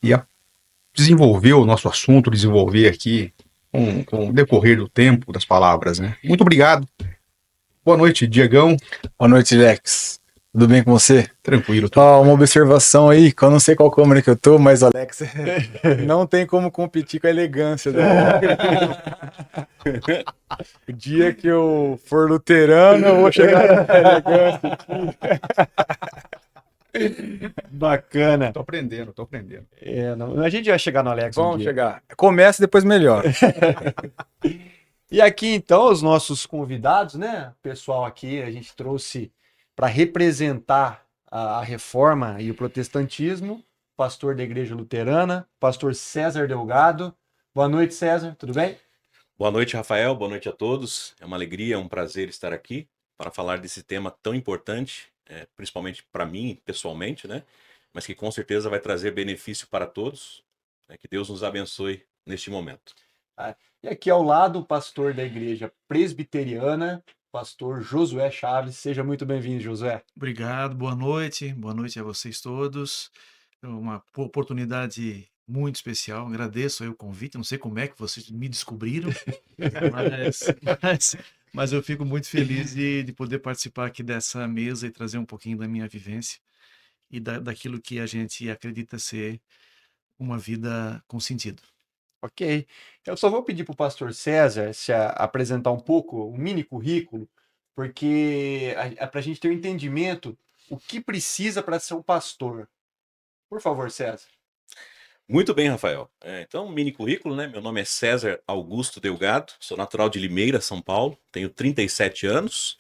e desenvolver o nosso assunto, desenvolver aqui com o decorrer do tempo das palavras, né? Muito obrigado. Boa noite, Diegão. Boa noite, Alex. Tudo bem com você? Tranquilo. Uma observação aí, que eu não sei qual câmera que eu tô, mas Alex, não tem como competir com a elegância dele. O dia que eu for luterano, eu vou chegar na elegância aqui. Bacana. Tô aprendendo. A gente vai chegar no Alex um Vamos dia. chegar. Começa, depois melhora. E aqui, então, os nossos convidados, né? O pessoal aqui, a gente trouxe para representar a reforma e o protestantismo, pastor da Igreja Luterana, pastor César Delgado. Boa noite, César, tudo bem? Boa noite, Rafael. Boa noite a todos. É uma alegria, um prazer estar aqui para falar desse tema tão importante, principalmente para mim, pessoalmente, né? Mas que com certeza vai trazer benefício para todos. Que Deus nos abençoe neste momento. E aqui ao lado, o pastor da Igreja Presbiteriana, pastor Josué Chaves. Seja muito bem-vindo, Josué. Obrigado, boa noite a vocês todos. É uma oportunidade muito especial, agradeço aí o convite, não sei como é que vocês me descobriram, mas eu fico muito feliz de poder participar aqui dessa mesa e trazer um pouquinho da minha vivência e daquilo que a gente acredita ser uma vida com sentido. Ok. Eu só vou pedir para o pastor César apresentar um pouco, um mini currículo, porque é para a gente ter um entendimento o que precisa para ser um pastor. Por favor, César. Muito bem, Rafael. Então, mini currículo, né? Meu nome é César Augusto Delgado, sou natural de Limeira, São Paulo, tenho 37 anos,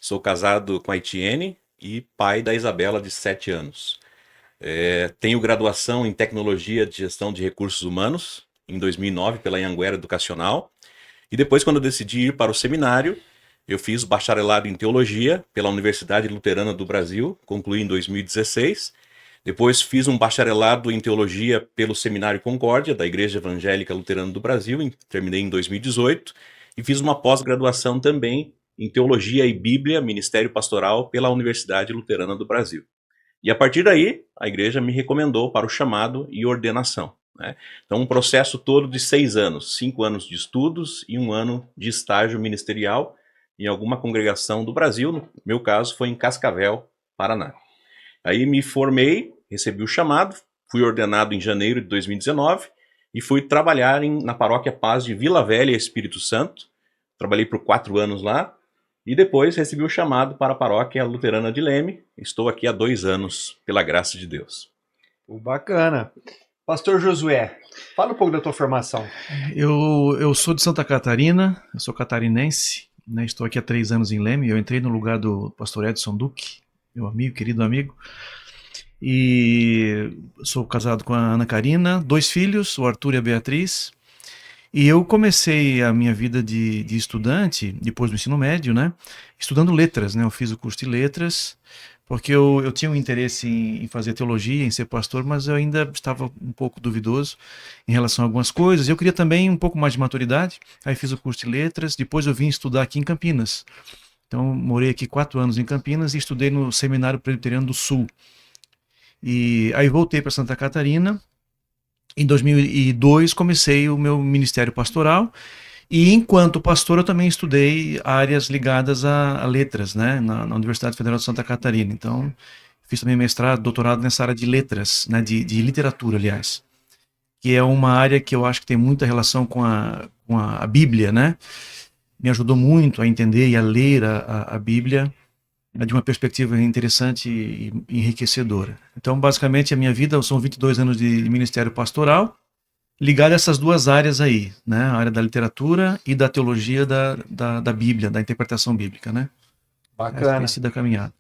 sou casado com a Etienne e pai da Isabela, de 7 anos. Tenho graduação em Tecnologia de Gestão de Recursos Humanos, em 2009, pela Anhanguera Educacional. E depois, quando eu decidi ir para o seminário, eu fiz bacharelado em Teologia pela Universidade Luterana do Brasil, concluí em 2016. Depois fiz um bacharelado em Teologia pelo Seminário Concórdia, da Igreja Evangélica Luterana do Brasil, terminei em 2018. E fiz uma pós-graduação também em Teologia e Bíblia, Ministério Pastoral, pela Universidade Luterana do Brasil. E a partir daí, a igreja me recomendou para o chamado e ordenação, né? Então, um processo todo de 6 anos, 5 anos de estudos e 1 ano de estágio ministerial em alguma congregação do Brasil. No meu caso, foi em Cascavel, Paraná. Aí me formei, recebi o chamado, fui ordenado em janeiro de 2019 e fui trabalhar na Paróquia Paz de Vila Velha, Espírito Santo. Trabalhei por 4 anos lá. E depois recebi o chamado para a Paróquia Luterana de Leme. Estou aqui há 2 anos, pela graça de Deus. Bacana. Pastor Josué, fala um pouco da tua formação. Eu sou de Santa Catarina, eu sou catarinense, né? Estou aqui há 3 anos em Leme. Eu entrei no lugar do pastor Edson Duque, meu amigo, querido amigo. E sou casado com a Ana Karina, 2 filhos, o Arthur e a Beatriz. E eu comecei a minha vida de estudante, depois do ensino médio, né? Estudando letras, né? Eu fiz o curso de letras, porque eu tinha um interesse em fazer teologia, em ser pastor, mas eu ainda estava um pouco duvidoso em relação a algumas coisas. Eu queria também um pouco mais de maturidade, aí fiz o curso de letras, depois eu vim estudar aqui em Campinas. Então, morei aqui 4 anos em Campinas e estudei no Seminário Presbiteriano do Sul. E aí voltei para Santa Catarina. Em 2002 comecei o meu ministério pastoral e enquanto pastor eu também estudei áreas ligadas a letras, né, na Universidade Federal de Santa Catarina. Então fiz também mestrado, doutorado nessa área de letras, né, de literatura, aliás, que é uma área que eu acho que tem muita relação com a Bíblia, né? Me ajudou muito a entender e a ler a Bíblia de uma perspectiva interessante e enriquecedora. Então, basicamente, a minha vida são 22 anos de ministério pastoral, ligado a essas 2 áreas aí, né? A área da literatura e da teologia da Bíblia, da interpretação bíblica, né? Bacana. Essa tem sido a caminhada.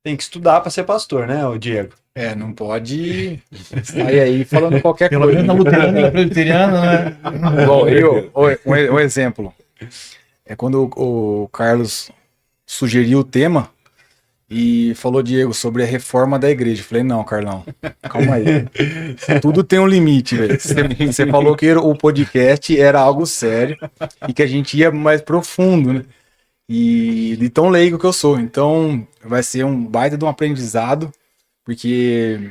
Tem que estudar para ser pastor, né, Diego? Não pode sair aí falando qualquer Pelo coisa. menos na luterana e na presbiteriana, né? Bom, um exemplo. É quando o Carlos sugeriu o tema e falou, Diego, sobre a reforma da igreja. Eu falei, não, Carlão, calma aí. Tudo tem um limite, velho. Você falou que o podcast era algo sério e que a gente ia mais profundo, né? E de tão leigo que eu sou. Então, vai ser um baita de um aprendizado, porque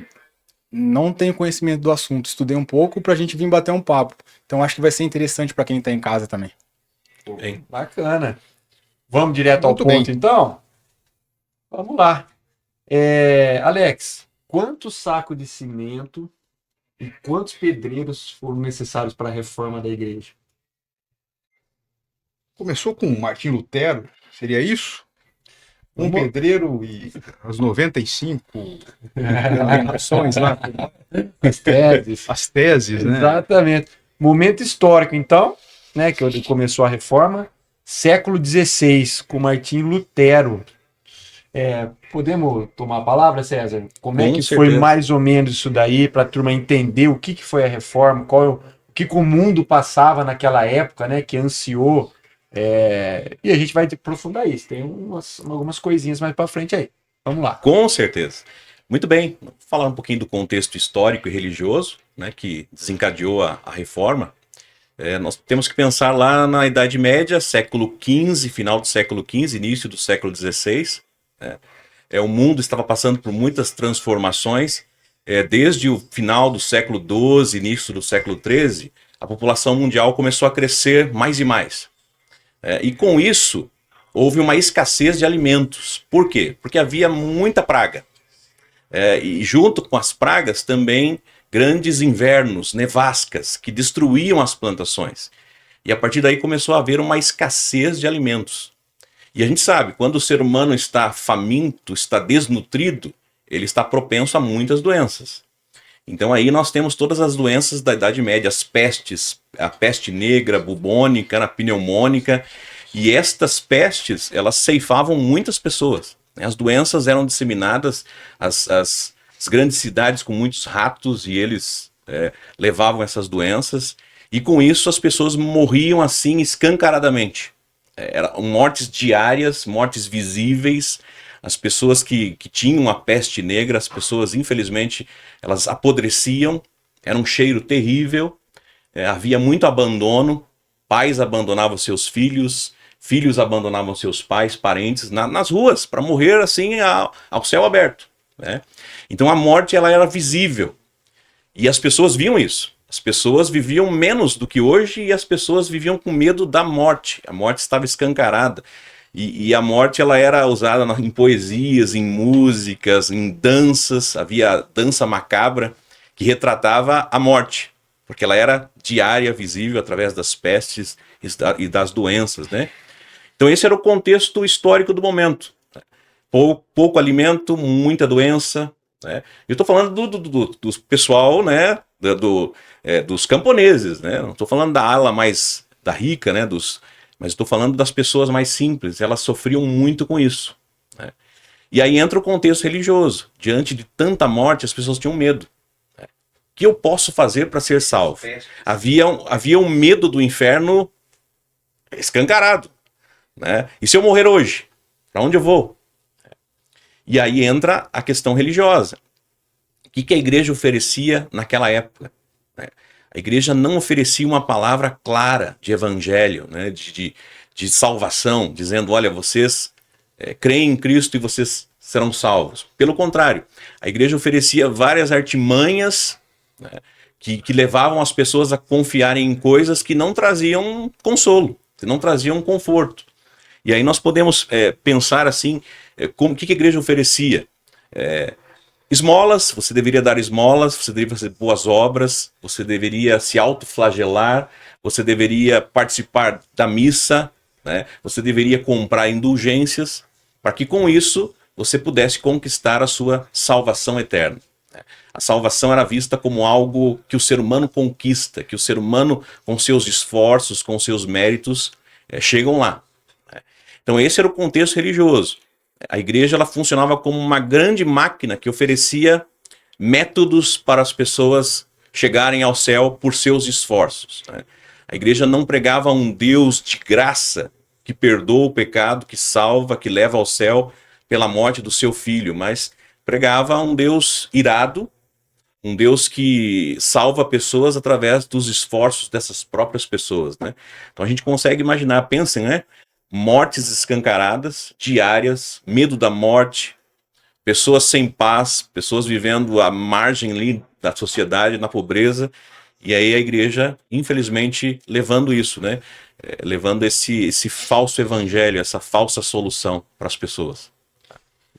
não tenho conhecimento do assunto, estudei um pouco pra gente vir bater um papo. Então acho que vai ser interessante pra quem tá em casa também. Bem, Bacana. Vamos direto ao Muito ponto, bem. então? Vamos lá. Alex, quantos sacos de cimento e quantos pedreiros foram necessários para a reforma da igreja? Começou com Martim Lutero, seria isso? Um Vamos- pedreiro e as 95 denominações lá, As teses. as teses, né? Exatamente. Momento histórico, então, né, que começou a reforma, século XVI, com Martim Lutero. Podemos tomar a palavra, César? Como é Com que foi certeza. mais ou menos isso daí, para a turma entender o que foi a reforma, o que o mundo passava naquela época, né, que ansiou. E a gente vai aprofundar isso. Tem algumas coisinhas mais para frente aí. Vamos lá. Com certeza. Muito bem, vou falar um pouquinho do contexto histórico e religioso, né, que desencadeou a reforma. Nós temos que pensar lá na Idade Média, século XV, final do século XV, início do século XVI. Né? O mundo estava passando por muitas transformações. Desde o final do século XII, início do século XIII, a população mundial começou a crescer mais e mais. E com isso, houve uma escassez de alimentos. Por quê? Porque havia muita praga. E junto com as pragas também grandes invernos, nevascas, que destruíam as plantações. E a partir daí começou a haver uma escassez de alimentos. E a gente sabe, quando o ser humano está faminto, está desnutrido, ele está propenso a muitas doenças. Então aí nós temos todas as doenças da Idade Média, as pestes, a peste negra, bubônica, a pneumônica, e estas pestes, elas ceifavam muitas pessoas. As doenças eram disseminadas, as grandes cidades com muitos ratos, e eles levavam essas doenças, e com isso as pessoas morriam assim escancaradamente. Eram mortes diárias, mortes visíveis. As pessoas que tinham a peste negra, as pessoas, infelizmente, elas apodreciam, era um cheiro terrível, havia muito abandono, pais abandonavam seus filhos, filhos abandonavam seus pais, parentes, nas ruas, para morrer assim ao céu aberto. Né? Então a morte ela era visível, e as pessoas viam isso. As pessoas viviam menos do que hoje, e as pessoas viviam com medo da morte. A morte estava escancarada. E a morte ela era usada em poesias, em músicas, em danças. Havia a dança macabra que retratava a morte, porque ela era diária, visível através das pestes e das doenças, né? Então esse era o contexto histórico do momento. Pouco alimento, muita doença. Né? Eu estou falando do pessoal, né? Dos camponeses, né? Não estou falando da ala mais da rica, né? Mas estou falando das pessoas mais simples, elas sofriam muito com isso. Né? E aí entra o contexto religioso. Diante de tanta morte, as pessoas tinham medo. Né? O que eu posso fazer para ser salvo? Havia um medo do inferno escancarado. Né? E se eu morrer hoje? Para onde eu vou? E aí entra a questão religiosa. O que a igreja oferecia naquela época? Né? A igreja não oferecia uma palavra clara de evangelho, né, de salvação, dizendo, olha, vocês creem em Cristo e vocês serão salvos. Pelo contrário, a igreja oferecia várias artimanhas, né, que levavam as pessoas a confiarem em coisas que não traziam consolo, que não traziam conforto. E aí nós podemos pensar assim, o que a igreja oferecia? Esmolas, você deveria dar esmolas, você deveria fazer boas obras, você deveria se autoflagelar, você deveria participar da missa, né? Você deveria comprar indulgências, para que com isso você pudesse conquistar a sua salvação eterna. A salvação era vista como algo que o ser humano conquista, que o ser humano, com seus esforços, com seus méritos, chegam lá. Então esse era o contexto religioso. A igreja ela funcionava como uma grande máquina que oferecia métodos para as pessoas chegarem ao céu por seus esforços. Né? A igreja não pregava um Deus de graça que perdoa o pecado, que salva, que leva ao céu pela morte do seu filho, mas pregava um Deus irado, um Deus que salva pessoas através dos esforços dessas próprias pessoas. Né? Então a gente consegue imaginar, pensem, né? Mortes escancaradas, diárias, medo da morte, pessoas sem paz, pessoas vivendo à margem ali da sociedade, na pobreza, e aí a igreja, infelizmente, levando isso, né? Levando esse falso evangelho, essa falsa solução para as pessoas.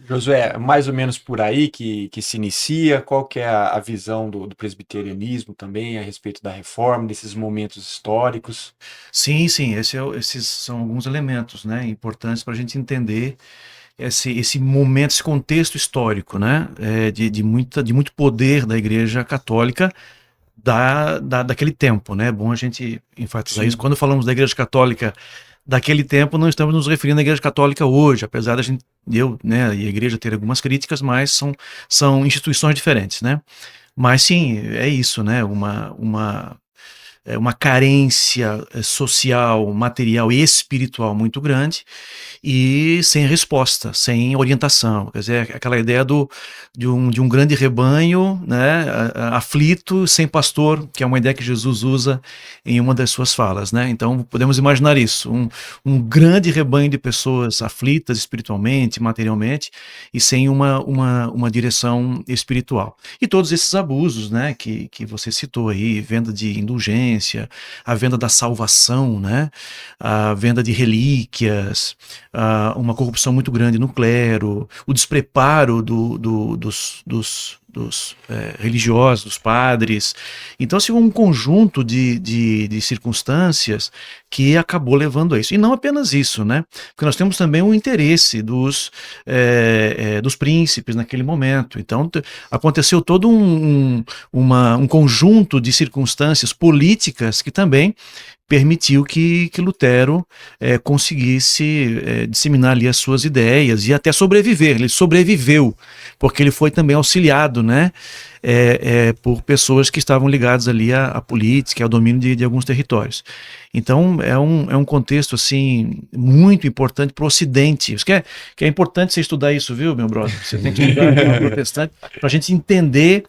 Josué, é mais ou menos por aí que se inicia, qual que é a visão do presbiterianismo também a respeito da reforma, desses momentos históricos? Sim, sim, esses são alguns elementos, né, importantes para a gente entender esse momento, esse contexto histórico, né, de muito poder da Igreja Católica daquele tempo, né? É bom a gente enfatizar isso. Quando falamos da Igreja Católica daquele tempo, não estamos nos referindo à Igreja Católica hoje, apesar da gente, né, e a Igreja ter algumas críticas, mas são instituições diferentes, né? Mas sim, é isso, né? Uma carência social, material e espiritual muito grande e sem resposta, sem orientação. Quer dizer, aquela ideia de um grande rebanho, né, aflito, sem pastor, que é uma ideia que Jesus usa em uma das suas falas, né? Então, podemos imaginar isso, um grande rebanho de pessoas aflitas espiritualmente, materialmente, e sem uma direção espiritual. E todos esses abusos, né, que você citou aí, venda de indulgência, a venda da salvação, né, a venda de relíquias, uma corrupção muito grande no clero, o despreparo dos religiosos, dos padres. Então, assim, um conjunto de circunstâncias que acabou levando a isso. E não apenas isso, né? Porque nós temos também o interesse dos príncipes naquele momento. Então, aconteceu todo um conjunto de circunstâncias políticas que também permitiu que Lutero conseguisse disseminar ali as suas ideias e até sobreviver. Ele sobreviveu, porque ele foi também auxiliado, né, por pessoas que estavam ligadas ali à política, ao domínio de alguns territórios. Então, é um contexto, assim, muito importante para o Ocidente. Isso que é importante você estudar isso, viu, meu brother? Você tem que estudar a protestante para a gente entender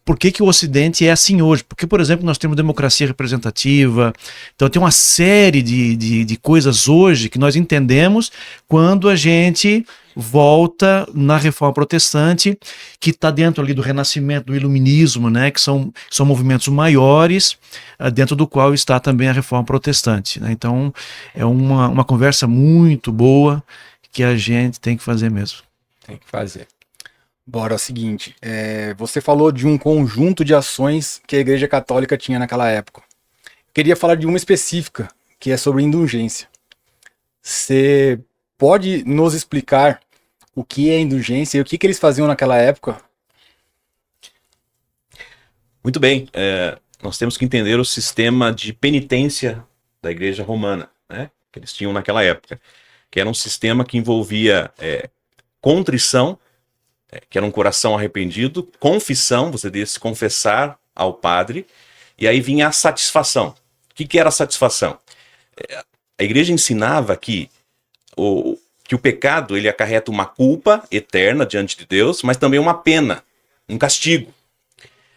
por que o Ocidente é assim hoje. Porque, por exemplo, nós temos democracia representativa, então tem uma série de coisas hoje que nós entendemos quando a gente volta na Reforma Protestante, que está dentro ali do Renascimento, do Iluminismo, né, que são movimentos maiores, dentro do qual está também a Reforma Protestante, né? Então, é uma conversa muito boa que a gente tem que fazer mesmo. Tem que fazer. Bora, é o seguinte, você falou de um conjunto de ações que a Igreja Católica tinha naquela época. Queria falar de uma específica, que é sobre indulgência. Você pode nos explicar o que é indulgência e o que eles faziam naquela época? Muito bem. Nós temos que entender o sistema de penitência da Igreja Romana, né, que eles tinham naquela época, que era um sistema que envolvia contrição, que era um coração arrependido, confissão, você devia se confessar ao padre, e aí vinha a satisfação. O que era a satisfação? A igreja ensinava que o pecado ele acarreta uma culpa eterna diante de Deus, mas também uma pena, um castigo.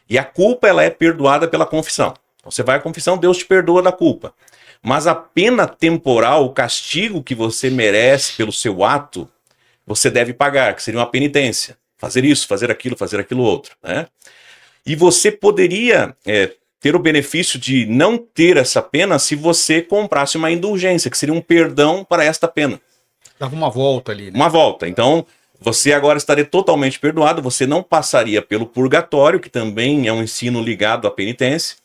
E a culpa ela é perdoada pela confissão. Então, você vai à confissão, Deus te perdoa da culpa. Mas a pena temporal, o castigo que você merece pelo seu ato, você deve pagar, que seria uma penitência. Fazer isso, fazer aquilo outro, né? E você poderia ter o benefício de não ter essa pena se você comprasse uma indulgência, que seria um perdão para esta pena. Dava uma volta ali, né? Uma volta. Então, você agora estaria totalmente perdoado, você não passaria pelo purgatório, que também é um ensino ligado à penitência,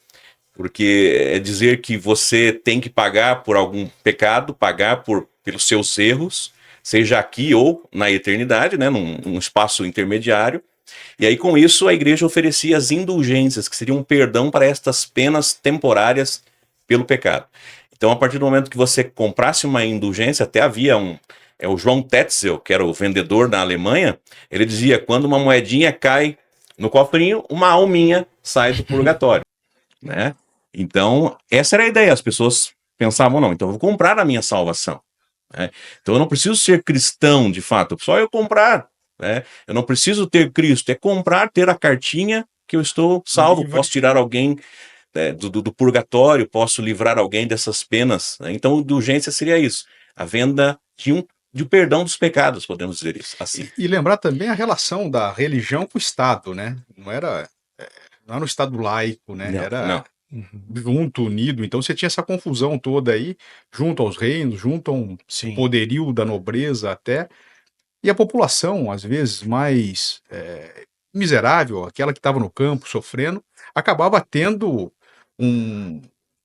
porque é dizer que você tem que pagar por algum pecado, pagar pelos seus erros, seja aqui ou na eternidade, né, num espaço intermediário. E aí, com isso, a igreja oferecia as indulgências, que seriam um perdão para estas penas temporárias pelo pecado. Então, a partir do momento que você comprasse uma indulgência, até havia o João Tetzel, que era o vendedor na Alemanha, ele dizia, quando uma moedinha cai no cofrinho, uma alminha sai do purgatório, né? Então, essa era a ideia, as pessoas pensavam, não, então eu vou comprar a minha salvação, né? Então eu não preciso ser cristão, de fato, só eu comprar, né? Eu não preciso ter Cristo, é comprar, ter a cartinha que eu estou salvo, posso tirar alguém do purgatório, posso livrar alguém dessas penas, né? Então, indulgência seria isso, a venda de de perdão dos pecados, podemos dizer isso assim. E lembrar também a relação da religião com o Estado, né? Não era um Estado laico, né? Não, Era não. junto, unido. Então você tinha essa confusão toda aí, junto aos reinos, junto a um Sim. poderio da nobreza até. E a população, às vezes, mais miserável, aquela que estava no campo sofrendo, acabava tendo um,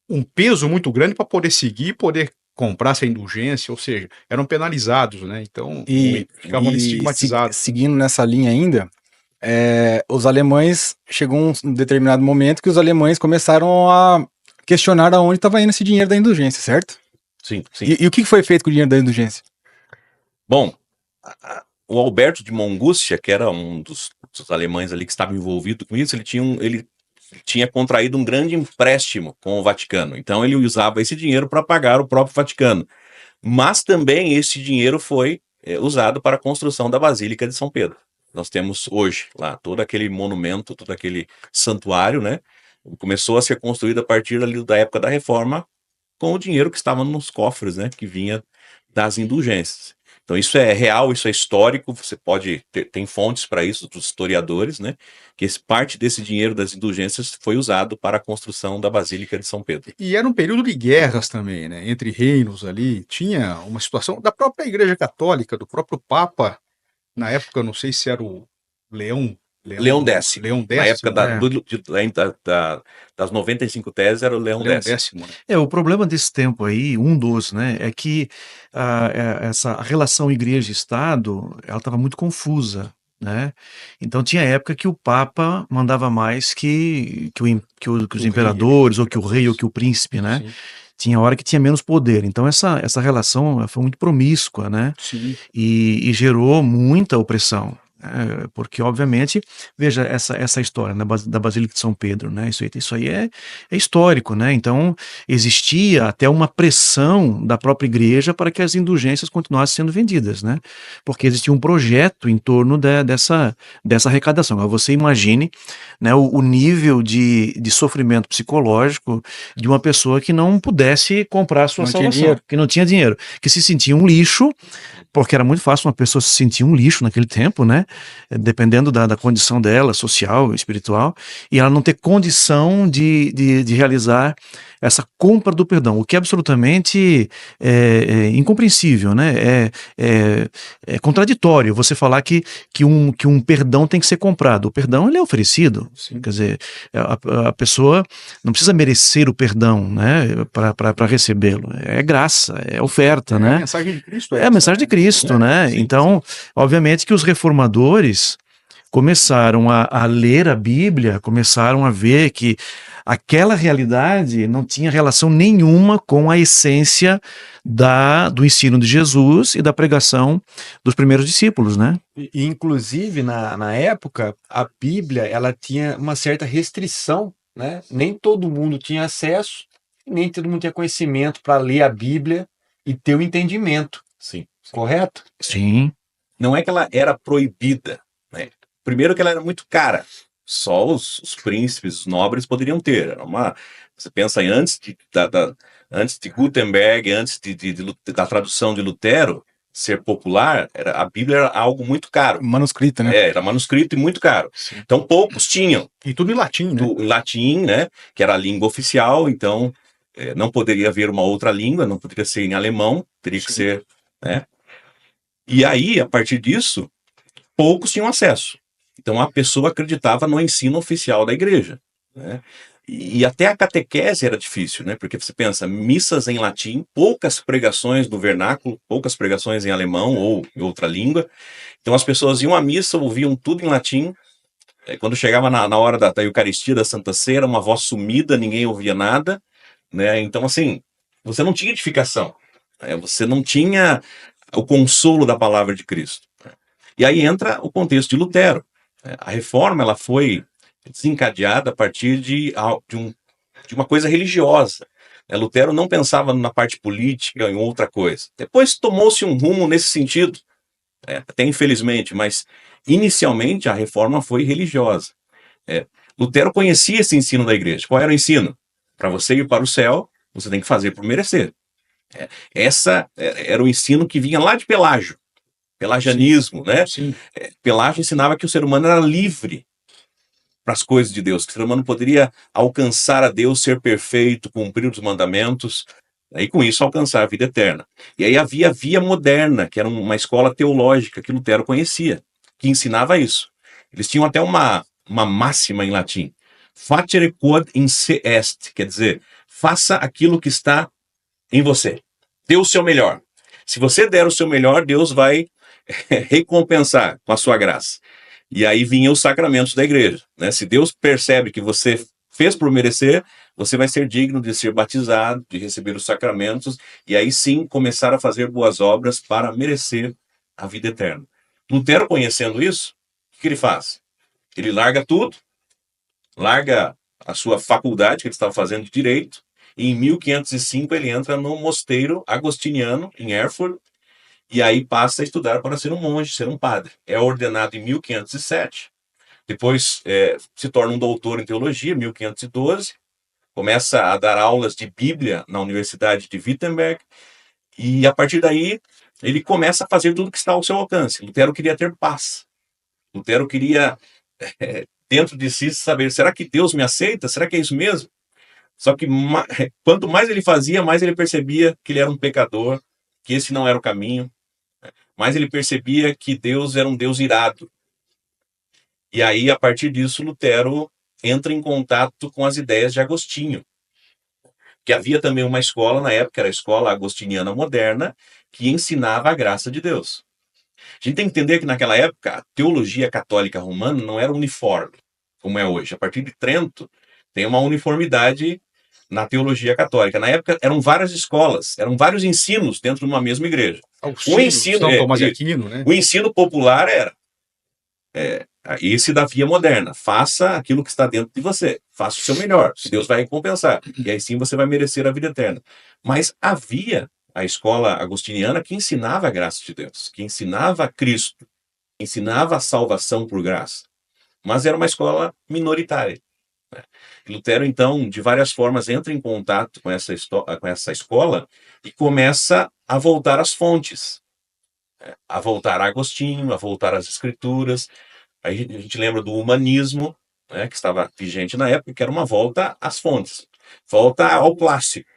um peso muito grande para poder seguir, poder comprar essa indulgência, ou seja, eram penalizados, né? Então, ficavam estigmatizados. Seguindo nessa linha ainda, os alemães, chegou um determinado momento que os alemães começaram a questionar aonde estava indo esse dinheiro da indulgência, certo? Sim, sim. E o que foi feito com o dinheiro da indulgência? Bom, o Alberto de Mongústia, que era um dos alemães ali que estava envolvido com isso, ele tinha contraído um grande empréstimo com o Vaticano. Então ele usava esse dinheiro para pagar o próprio Vaticano. Mas também esse dinheiro foi usado para a construção da Basílica de São Pedro. Nós temos hoje lá todo aquele monumento, todo aquele santuário, né? Começou a ser construído a partir ali da época da Reforma, com o dinheiro que estava nos cofres, né? Que vinha das indulgências. Então isso é real, isso é histórico, você pode tem fontes para isso dos historiadores, né? Que parte desse dinheiro das indulgências foi usado para a construção da Basílica de São Pedro. E era um período de guerras também, né? Entre reinos ali. Tinha uma situação da própria Igreja Católica, do próprio Papa, na época, não sei se era o Leão X. Leão X. Na época né? das 95 teses era o Leão Leão X. X, né? O problema desse tempo aí, né, é que essa relação igreja-estado, ela estava muito confusa, né? Então tinha época que o Papa mandava mais que os imperadores, ou que o rei, ou que o príncipe, né? Sim. Tinha hora que tinha menos poder. Então essa relação foi muito promíscua, né? Sim. E gerou muita opressão. Porque, obviamente, veja essa história, né, da Basílica de São Pedro, né? Isso aí é histórico, né? Então, existia até uma pressão da própria igreja para que as indulgências continuassem sendo vendidas, né? Porque existia um projeto em torno dessa arrecadação. Agora, você imagine, né, o nível de sofrimento psicológico de uma pessoa que não pudesse comprar a sua salvação, que não tinha dinheiro, que se sentia um lixo, porque era muito fácil uma pessoa se sentir um lixo naquele tempo, né? Dependendo da condição dela, social, espiritual, e ela não ter condição de realizar essa compra do perdão, o que é absolutamente incompreensível, né? É contraditório você falar que um perdão tem que ser comprado. O perdão, ele é oferecido. Sim. Quer dizer, a pessoa não precisa merecer o perdão, né, para recebê-lo. É graça, é oferta, né? A mensagem de Cristo a mensagem de Cristo, né? Sim, então, obviamente que os reformadores começaram a ler a Bíblia, começaram a ver que aquela realidade não tinha relação nenhuma com a essência do ensino de Jesus e da pregação dos primeiros discípulos, né? E, inclusive, na época, a Bíblia ela tinha uma certa restrição, né? Nem todo mundo tinha acesso, nem todo mundo tinha conhecimento para ler a Bíblia e ter o entendimento. Sim. Correto? Sim. Não é que ela era proibida, né? Primeiro que ela era muito cara. Só os príncipes, os nobres poderiam ter. Você pensa em antes de Gutenberg, antes da tradução de Lutero ser popular, a Bíblia era algo muito caro. Manuscrito, né? Era manuscrito e muito caro. Sim. Então poucos tinham. E tudo em latim, né? Em latim, né? Que era a língua oficial, então não poderia haver uma outra língua, não poderia ser em alemão, teria que ser, né? E aí, a partir disso, poucos tinham acesso. Então a pessoa acreditava no ensino oficial da igreja, né? E até a catequese era difícil, né? Porque você pensa, missas em latim, poucas pregações no vernáculo, poucas pregações em alemão ou em outra língua. Então as pessoas iam à missa, ouviam tudo em latim. Quando chegava na hora da Eucaristia, da Santa Ceia, uma voz sumida, ninguém ouvia nada, né? Então, assim, você não tinha edificação, né? Você não tinha o consolo da palavra de Cristo. E aí entra o contexto de Lutero. A reforma ela foi desencadeada a partir de uma coisa religiosa. Lutero não pensava na parte política, em outra coisa. Depois tomou-se um rumo nesse sentido, até infelizmente, mas inicialmente a reforma foi religiosa. Lutero conhecia esse ensino da igreja. Qual era o ensino? Para você ir para o céu, você tem que fazer por merecer. Era o ensino que vinha lá de Pelágio, pelagianismo, né? Sim. Pelágio ensinava que o ser humano era livre para as coisas de Deus, que o ser humano poderia alcançar a Deus, ser perfeito, cumprir os mandamentos, e com isso alcançar a vida eterna. E aí havia a Via Moderna, que era uma escola teológica que Lutero conhecia, que ensinava isso. Eles tinham até uma máxima em latim, facere quod in se est, quer dizer, faça aquilo que está em você. Dê o seu melhor. Se você der o seu melhor, Deus vai recompensar com a sua graça. E aí vinham os sacramentos da igreja, né? Se Deus percebe que você fez por merecer, você vai ser digno de ser batizado, de receber os sacramentos, e aí sim começar a fazer boas obras para merecer a vida eterna. Lutero, conhecendo isso, o que ele faz? Ele larga tudo, larga a sua faculdade, que ele estava fazendo de direito, e em 1505 ele entra no mosteiro agostiniano, em Erfurt, e aí passa a estudar para ser um monge, ser um padre. É ordenado em 1507, depois se torna um doutor em teologia, 1512, começa a dar aulas de Bíblia na Universidade de Wittenberg, e a partir daí ele começa a fazer tudo que está ao seu alcance. Lutero queria ter paz. Lutero queria, dentro de si, saber, será que Deus me aceita? Será que é isso mesmo? Só que quanto mais ele fazia, mais ele percebia que ele era um pecador, que esse não era o caminho. Mais ele percebia que Deus era um Deus irado. E aí, a partir disso, Lutero entra em contato com as ideias de Agostinho. Que havia também uma escola, na época, era a escola agostiniana moderna, que ensinava a graça de Deus. A gente tem que entender que naquela época, a teologia católica romana não era uniforme, como é hoje. A partir de Trento, tem uma uniformidade na teologia católica. Na época, eram várias escolas, eram vários ensinos dentro de uma mesma igreja. O ensino, São Tomás de Aquino, né? O ensino popular era esse da Via Moderna. Faça aquilo que está dentro de você. Faça o seu melhor. Deus vai recompensar. E aí sim você vai merecer a vida eterna. Mas havia a escola agostiniana que ensinava a graça de Deus, que ensinava a Cristo, ensinava a salvação por graça. Mas era uma escola minoritária. Lutero, então, de várias formas, entra em contato com essa escola e começa a voltar às fontes, a voltar a Agostinho, a voltar às Escrituras. Aí a gente lembra do humanismo, né, que estava vigente na época, que era uma volta às fontes, volta ao clássico.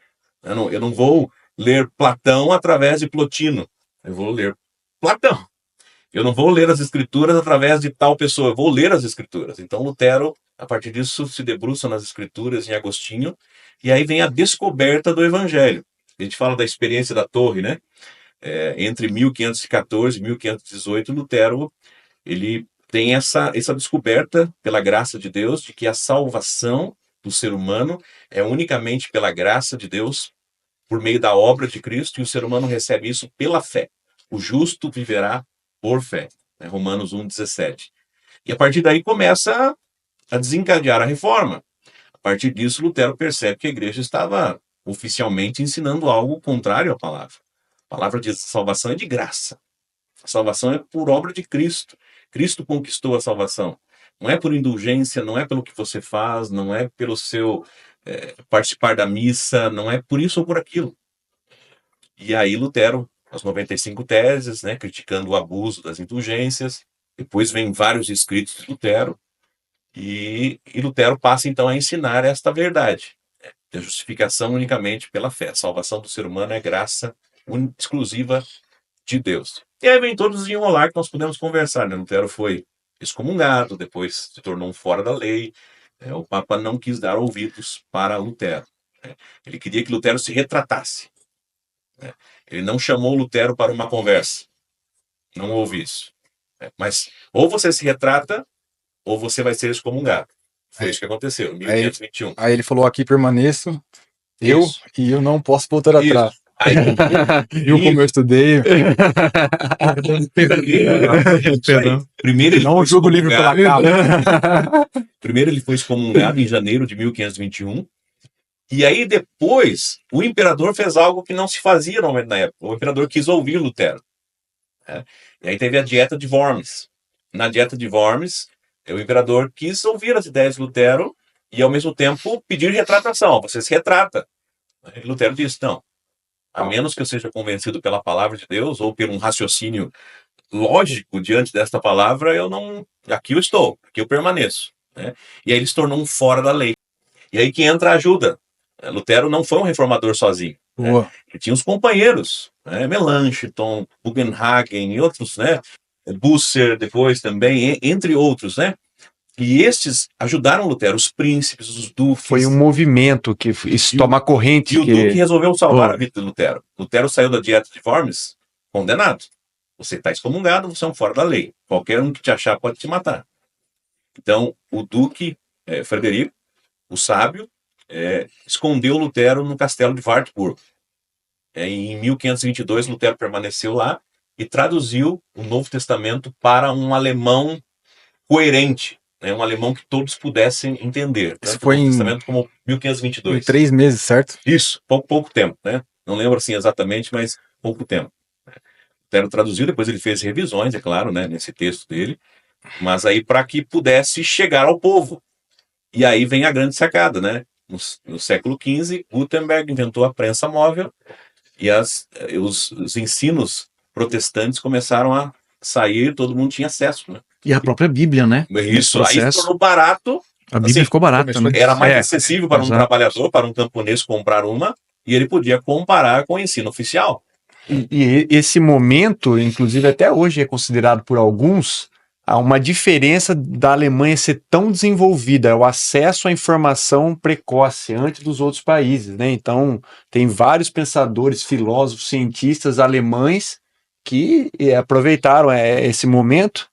Eu não vou ler Platão através de Plotino, eu vou ler Platão. Eu não vou ler as Escrituras através de tal pessoa, eu vou ler as Escrituras. Então Lutero, a partir disso, se debruça nas Escrituras, em Agostinho, e aí vem a descoberta do Evangelho. A gente fala da experiência da Torre, né? Entre 1514 e 1518, Lutero ele tem essa descoberta, pela graça de Deus, de que a salvação do ser humano é unicamente pela graça de Deus, por meio da obra de Cristo, e o ser humano recebe isso pela fé. O justo viverá por fé. Romanos 1,17. E a partir daí começa a desencadear a reforma. A partir disso, Lutero percebe que a igreja estava oficialmente ensinando algo contrário à palavra. A palavra de salvação é de graça. A salvação é por obra de Cristo. Cristo conquistou a salvação. Não é por indulgência, não é pelo que você faz, não é pelo seu participar da missa, não é por isso ou por aquilo. E aí Lutero, as 95 teses, né, criticando o abuso das indulgências. Depois vem vários escritos de Lutero. E Lutero passa então a ensinar esta verdade. A justificação unicamente pela fé. A salvação do ser humano é graça exclusiva de Deus. E aí vem todos os enrolar que nós podemos conversar, né? Lutero foi excomungado, depois se tornou um fora da lei. O Papa não quis dar ouvidos para Lutero. Ele queria que Lutero se retratasse. Ele não chamou Lutero para uma conversa. Não houve isso. Mas ou você se retrata, ou você vai ser excomungado. Foi isso que aconteceu, em 1521. Aí ele falou, aqui permaneço, e eu não posso voltar atrás. Aí, Viu como eu estudei? Primeiro ele não julgo o livro pela capa. Primeiro ele foi excomungado em janeiro de 1521. E aí depois o imperador fez algo que não se fazia normalmente na época. O imperador quis ouvir Lutero. E aí teve a Dieta de Worms. Na Dieta de Worms, o imperador quis ouvir as ideias de Lutero e ao mesmo tempo pedir retratação. Você se retrata. E Lutero disse, não. A menos que eu seja convencido pela palavra de Deus ou por um raciocínio lógico diante desta palavra, eu não. Aqui eu estou, aqui eu permaneço. Né? E aí ele se tornou um fora da lei. E aí que entra a ajuda. Lutero não foi um reformador sozinho. Né? Ele tinha os companheiros, né? Melanchthon, Bugenhagen e outros, né? Busser depois também, entre outros, né? E estes ajudaram Lutero, os príncipes, os duques. Foi um movimento que isso toma corrente. E o Duque resolveu salvar a vida de Lutero. Lutero saiu da dieta de Worms condenado. Você está excomungado, você é um fora da lei. Qualquer um que te achar pode te matar. Então, o Duque Frederico, o sábio, escondeu Lutero no castelo de Wartburg. Em 1522, Lutero permaneceu lá e traduziu o Novo Testamento para um alemão coerente. Um alemão que todos pudessem entender. Isso tanto foi o Novo em Testamento como 1522. Em 3 meses, certo? Isso, pouco tempo, né? Não lembro assim exatamente, mas pouco tempo. Lutero traduziu, depois ele fez revisões, é claro, né, nesse texto dele, mas aí para que pudesse chegar ao povo. E aí vem a grande sacada, né? No século XV, Gutenberg inventou a prensa móvel e os ensinos protestantes começaram a sair, todo mundo tinha acesso, né? E a própria Bíblia, né? Isso, aí se tornou barato. A Bíblia ficou barata, né? Era mais acessível para um exato. trabalhador, para um camponês comprar uma, e ele podia comparar com o ensino oficial. E esse momento, inclusive até hoje é considerado por alguns, há uma diferença da Alemanha ser tão desenvolvida, o acesso à informação precoce antes dos outros países, né? Então, tem vários pensadores, filósofos, cientistas alemães que aproveitaram esse momento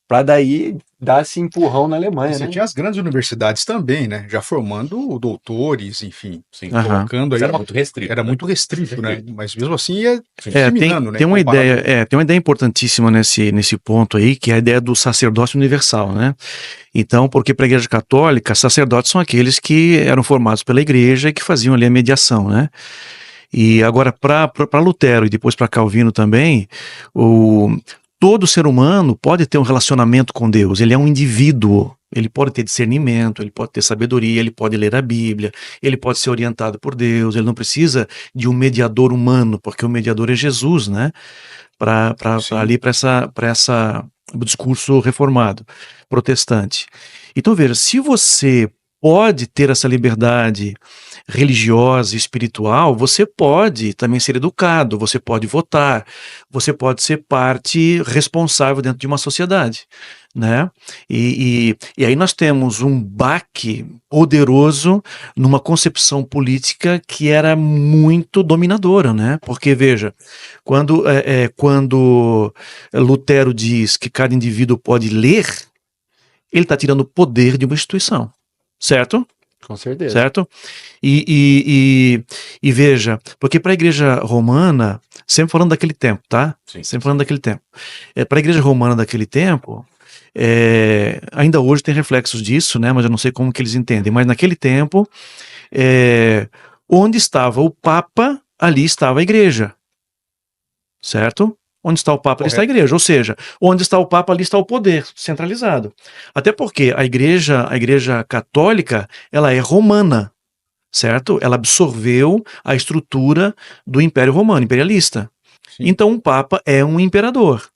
para daí dar esse empurrão na Alemanha, Você né? tinha as grandes universidades também, né? Já formando doutores, enfim, Sim. colocando aí. Era muito restrito. Era né? muito restrito, né? Mas mesmo assim ia Tem, disseminando, né? tem uma Comparado- ideia, tem uma ideia importantíssima nesse ponto aí, que é a ideia do sacerdócio universal, né? Então, porque para a Igreja Católica, sacerdotes são aqueles que eram formados pela Igreja e que faziam ali a mediação, né? E agora, para Lutero e depois para Calvino também, todo ser humano pode ter um relacionamento com Deus, ele é um indivíduo, ele pode ter discernimento, ele pode ter sabedoria, ele pode ler a Bíblia, ele pode ser orientado por Deus, ele não precisa de um mediador humano, porque o mediador é Jesus, né? Para essa discurso reformado, protestante. Então, veja, se você pode ter essa liberdade religiosa e espiritual, você pode também ser educado, você pode votar, você pode ser parte responsável dentro de uma sociedade, né? E aí nós temos um baque poderoso numa concepção política que era muito dominadora, né? Porque, veja, quando Lutero diz que cada indivíduo pode ler, ele está tirando o poder de uma instituição, certo? Com certeza. Certo? E veja, porque para a Igreja Romana, sempre falando daquele tempo, tá? Sim. Sempre falando daquele tempo. Para a Igreja Romana daquele tempo, ainda hoje tem reflexos disso, né? Mas eu não sei como que eles entendem. Mas naquele tempo, onde estava o Papa, ali estava a Igreja. Certo? Onde está o Papa, ali está a Igreja. Ou seja, onde está o Papa, ali está o poder centralizado. Até porque a Igreja Católica, ela é romana, certo? Ela absorveu a estrutura do Império Romano, imperialista. Sim. Então o Papa é um imperador.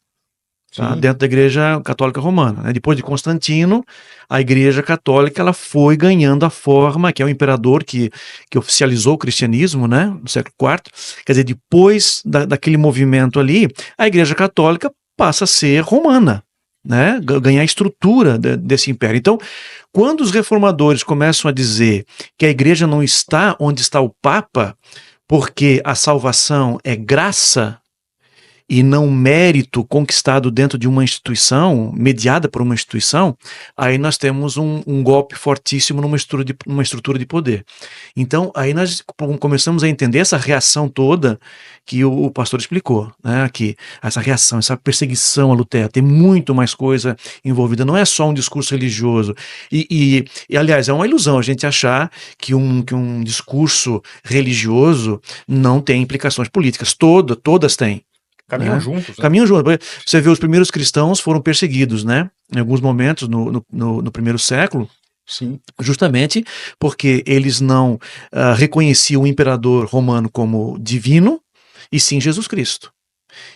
Tá? Sim. Dentro da Igreja Católica Romana, né? Depois de Constantino, a Igreja Católica ela foi ganhando a forma, que é o imperador que oficializou o cristianismo, né, no século IV. Quer dizer, depois daquele movimento ali, a Igreja Católica passa a ser romana, né, ganhar a estrutura desse império. Então, quando os reformadores começam a dizer que a Igreja não está onde está o Papa, porque a salvação é graça, e não mérito conquistado dentro de uma instituição, mediada por uma instituição, aí nós temos um golpe fortíssimo numa estrutura de poder. Então, aí nós começamos a entender essa reação toda que o pastor explicou, né? Que essa reação, essa perseguição a Lutero, tem muito mais coisa envolvida, não é só um discurso religioso. E aliás, é uma ilusão a gente achar que um discurso religioso não tem implicações políticas. Todas têm. Caminham juntos. Né? Caminham juntos. Você vê, os primeiros cristãos foram perseguidos, né? Em alguns momentos no primeiro século. Sim. Justamente porque eles não reconheciam o imperador romano como divino, e sim Jesus Cristo.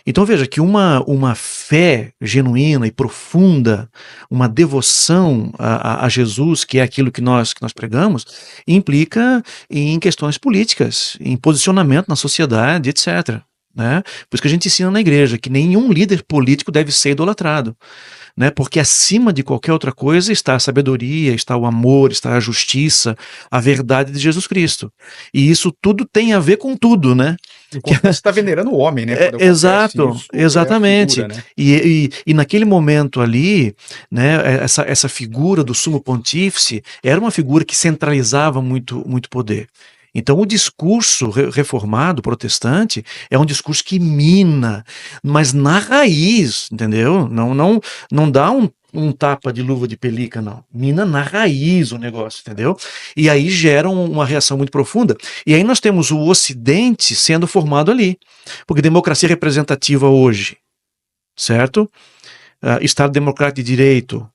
Então veja que uma fé genuína e profunda, uma devoção a Jesus, que é aquilo que nós pregamos, implica em questões políticas, em posicionamento na sociedade, etc. Né? Por isso que a gente ensina na igreja que nenhum líder político deve ser idolatrado. Né? Porque acima de qualquer outra coisa está a sabedoria, está o amor, está a justiça, a verdade de Jesus Cristo. E isso tudo tem a ver com tudo, né? Enquanto você está venerando o homem, né? Quando acontece Exato, isso, exatamente. é a figura, né? E naquele momento ali, né, essa figura do sumo pontífice era uma figura que centralizava muito, muito poder. Então o discurso reformado, protestante, é um discurso que mina, mas na raiz, entendeu? Não dá um tapa de luva de pelica, não. Mina na raiz o negócio, entendeu? E aí gera uma reação muito profunda. E aí nós temos o Ocidente sendo formado ali. Porque democracia representativa hoje, certo? Estado democrático de direito,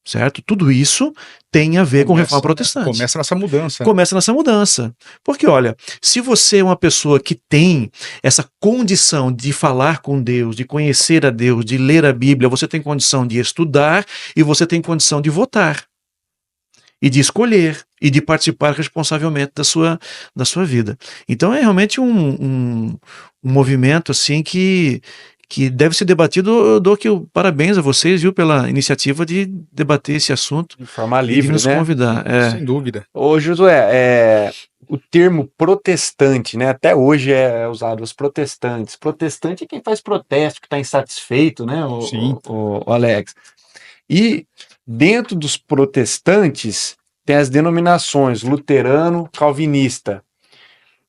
certo? Tudo isso tem a ver com reforma protestante. Começa nessa mudança. Começa nessa mudança. Porque, olha, se você é uma pessoa que tem essa condição de falar com Deus, de conhecer a Deus, de ler a Bíblia, você tem condição de estudar e você tem condição de votar. E de escolher, e de participar responsavelmente da sua vida. Então é realmente um movimento assim que deve ser debatido. Eu dou aqui parabéns a vocês, viu, pela iniciativa de debater esse assunto. De forma E de livre, nos né? convidar. Sem dúvida. Ô, Josué, o termo protestante, né? Até hoje é usado os protestantes. Protestante é quem faz protesto, que está insatisfeito, né, Sim. o Alex? E dentro dos protestantes tem as denominações luterano, calvinista.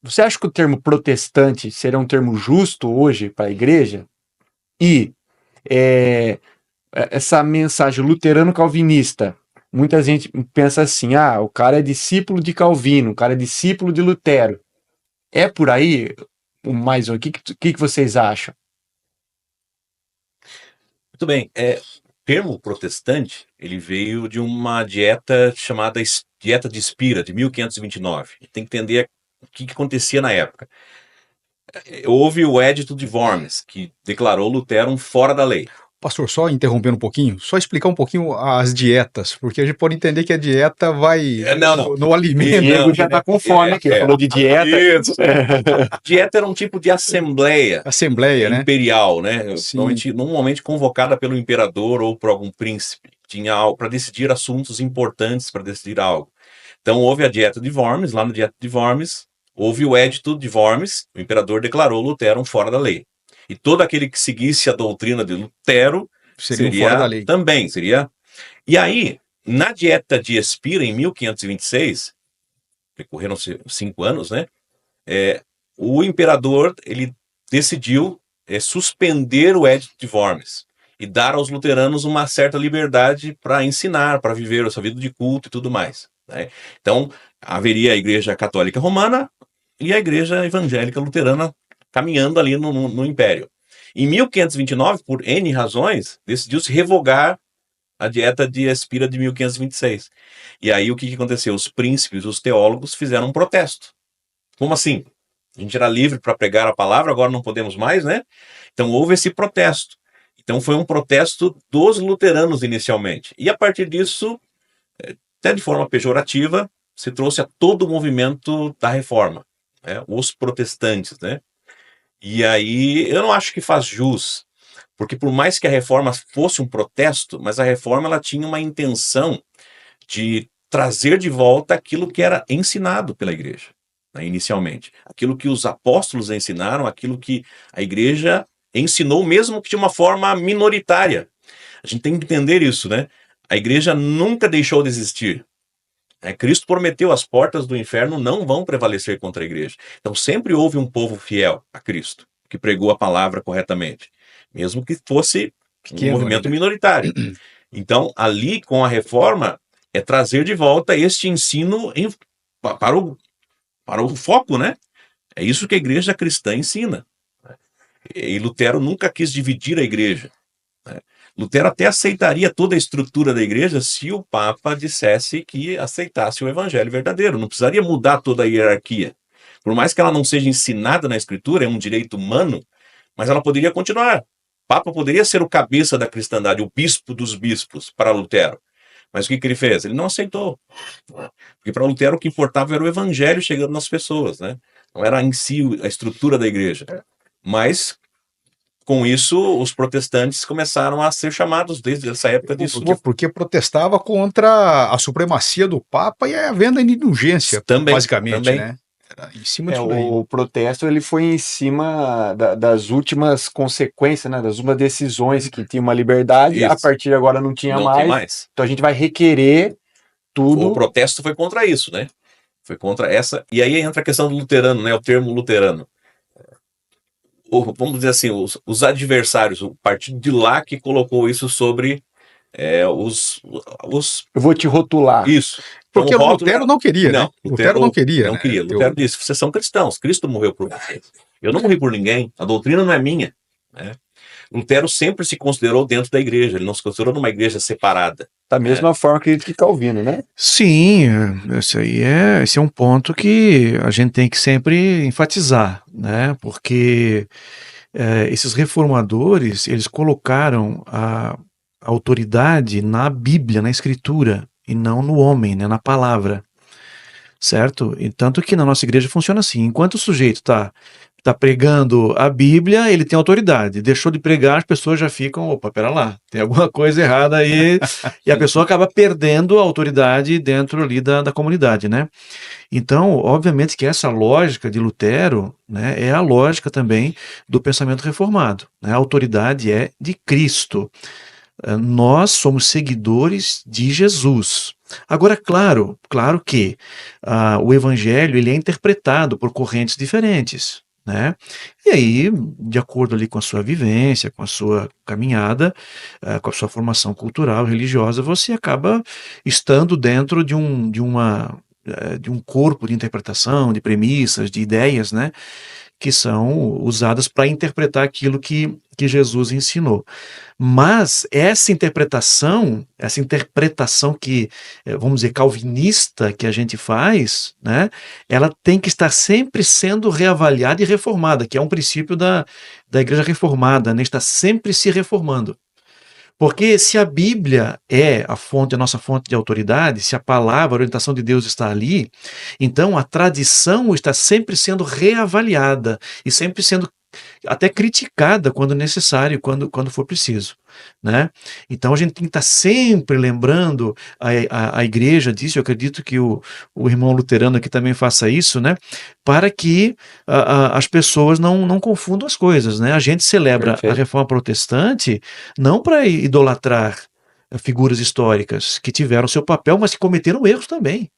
Você acha que o termo protestante seria um termo justo hoje para a igreja? E essa mensagem luterano-calvinista, muita gente pensa assim, o cara é discípulo de Calvino, o cara é discípulo de Lutero. É por aí? Mais o que vocês acham? Muito bem. O termo protestante, ele veio de uma dieta chamada Dieta de Spira, de 1529. Tem que entender o que acontecia na época. Houve o Edito de Worms, que declarou Lutero fora da lei. Pastor, só interrompendo um pouquinho, só explicar um pouquinho as dietas, porque a gente pode entender que a dieta vai no alimento. O Diego já está com fome aqui, falou de dieta. Isso. Dieta era um tipo de assembleia imperial, né? Normalmente convocada pelo imperador ou por algum príncipe. Tinha algo para decidir assuntos importantes, para decidir algo. Então houve a Dieta de Worms, lá na Dieta de Worms, houve o Edito de Worms, o imperador declarou Lutero fora da lei. E todo aquele que seguisse a doutrina de Lutero seria fora da lei. Também seria. E aí, na Dieta de Spira, em 1526, decorreram-se 5 anos, né? O imperador ele decidiu suspender o Edito de Worms e dar aos luteranos uma certa liberdade para ensinar, para viver essa vida de culto e tudo mais. Né? Então, haveria a Igreja Católica Romana e a Igreja Evangélica Luterana caminhando ali no Império. Em 1529, por N razões, decidiu-se revogar a Dieta de Spira de 1526. E aí o que aconteceu? Os príncipes, os teólogos fizeram um protesto. Como assim? A gente era livre para pregar a palavra, agora não podemos mais, né? Então houve esse protesto. Então foi um protesto dos luteranos inicialmente. E a partir disso, até de forma pejorativa, se trouxe a todo o movimento da reforma, né? Os protestantes, né? E aí eu não acho que faz jus, porque por mais que a reforma fosse um protesto, mas a reforma ela tinha uma intenção de trazer de volta aquilo que era ensinado pela igreja, né, inicialmente. Aquilo que os apóstolos ensinaram, aquilo que a igreja ensinou, mesmo que de uma forma minoritária. A gente tem que entender isso, né? A igreja nunca deixou de existir. Cristo prometeu, as portas do inferno não vão prevalecer contra a igreja. Então sempre houve um povo fiel a Cristo, que pregou a palavra corretamente, mesmo que fosse um movimento minoritário. Então ali com a reforma é trazer de volta este ensino para o foco, né? É isso que a igreja cristã ensina. E Lutero nunca quis dividir a igreja. Lutero até aceitaria toda a estrutura da igreja se o Papa dissesse que aceitasse o evangelho verdadeiro. Não precisaria mudar toda a hierarquia. Por mais que ela não seja ensinada na Escritura, é um direito humano, mas ela poderia continuar. O Papa poderia ser o cabeça da cristandade, o bispo dos bispos para Lutero. Mas o que ele fez? Ele não aceitou. Porque para Lutero o que importava era o evangelho chegando nas pessoas, né? Não era em si a estrutura da igreja. Mas, com isso, os protestantes começaram a ser chamados desde essa época disso. Porque protestava contra a supremacia do Papa e a venda de indulgência, Também, basicamente, também. né? Era em cima disso daí. O protesto ele foi em cima das últimas consequências, né, das últimas decisões que tinha uma liberdade, a Isso. partir de agora não tinha Não mais, tem mais. então a gente vai requerer tudo. O protesto foi contra isso, né? Foi contra essa. E aí entra a questão do luterano, né? O termo luterano. Vamos dizer assim, os adversários, o partido de lá que colocou isso sobre os. Eu vou te rotular. Isso. Porque Então, o Lutero não queria, né? Lutero não queria. Não né? queria. Lutero disse: vocês são cristãos, Cristo morreu por vocês. Eu não morri por ninguém, a doutrina não é minha. Né? Lutero sempre se considerou dentro da igreja, ele não se considerou numa igreja separada. Da mesma forma que Calvino, né? Sim, esse é um ponto que a gente tem que sempre enfatizar, né? Porque esses reformadores, eles colocaram a autoridade na Bíblia, na Escritura, e não no homem, né? Na palavra, certo? E tanto que na nossa igreja funciona assim, enquanto o sujeito está pregando a Bíblia, ele tem autoridade. Deixou de pregar, as pessoas já ficam, opa, pera lá, tem alguma coisa errada aí, e a pessoa acaba perdendo a autoridade dentro ali da comunidade, né? Então, obviamente que essa lógica de Lutero, né, é a lógica também do pensamento reformado, né? A autoridade é de Cristo. Nós somos seguidores de Jesus. Agora, claro que o evangelho ele é interpretado por correntes diferentes, né? E aí, de acordo ali com a sua vivência, com a sua caminhada, com a sua formação cultural, religiosa, você acaba estando dentro de um corpo de interpretação, de premissas, de ideias, né? Que são usadas para interpretar aquilo que Jesus ensinou. Mas essa interpretação que, vamos dizer, calvinista que a gente faz, né, ela tem que estar sempre sendo reavaliada e reformada, que é um princípio da Igreja Reformada, né, está sempre se reformando. Porque se a Bíblia é a nossa fonte de autoridade, se a palavra, a orientação de Deus está ali, então a tradição está sempre sendo reavaliada e sempre sendo até criticada quando necessário, quando for preciso, né? Então a gente tem que estar sempre lembrando a igreja disso. Eu acredito que o irmão luterano aqui também faça isso, né? Para que as pessoas não confundam as coisas, né? A gente celebra Perfeito. a reforma protestante não para idolatrar figuras históricas que tiveram seu papel, mas que cometeram erros também.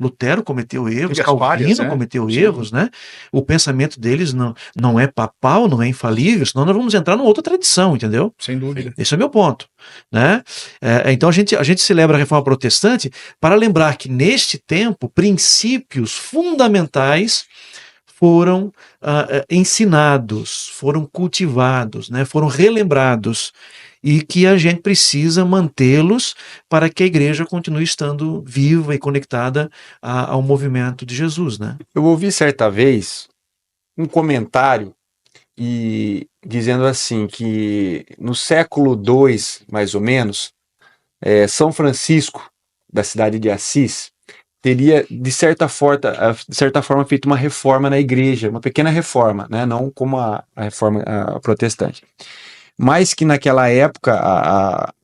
Lutero cometeu erros, Teve as Calvino falhas, né? cometeu Sim. erros, né? O pensamento deles não é papal, não é infalível, senão nós vamos entrar numa outra tradição, entendeu? Sem dúvida. Esse é o meu ponto, né? Então a gente celebra a Reforma Protestante para lembrar que neste tempo princípios fundamentais foram ensinados, foram cultivados, né? Foram relembrados e que a gente precisa mantê-los para que a igreja continue estando viva e conectada ao movimento de Jesus, né? Eu ouvi certa vez um comentário dizendo assim que no século II, mais ou menos, São Francisco, da cidade de Assis, teria, de certa forma, feito uma reforma na igreja, uma pequena reforma, né? Não como a reforma protestante. Mas que naquela época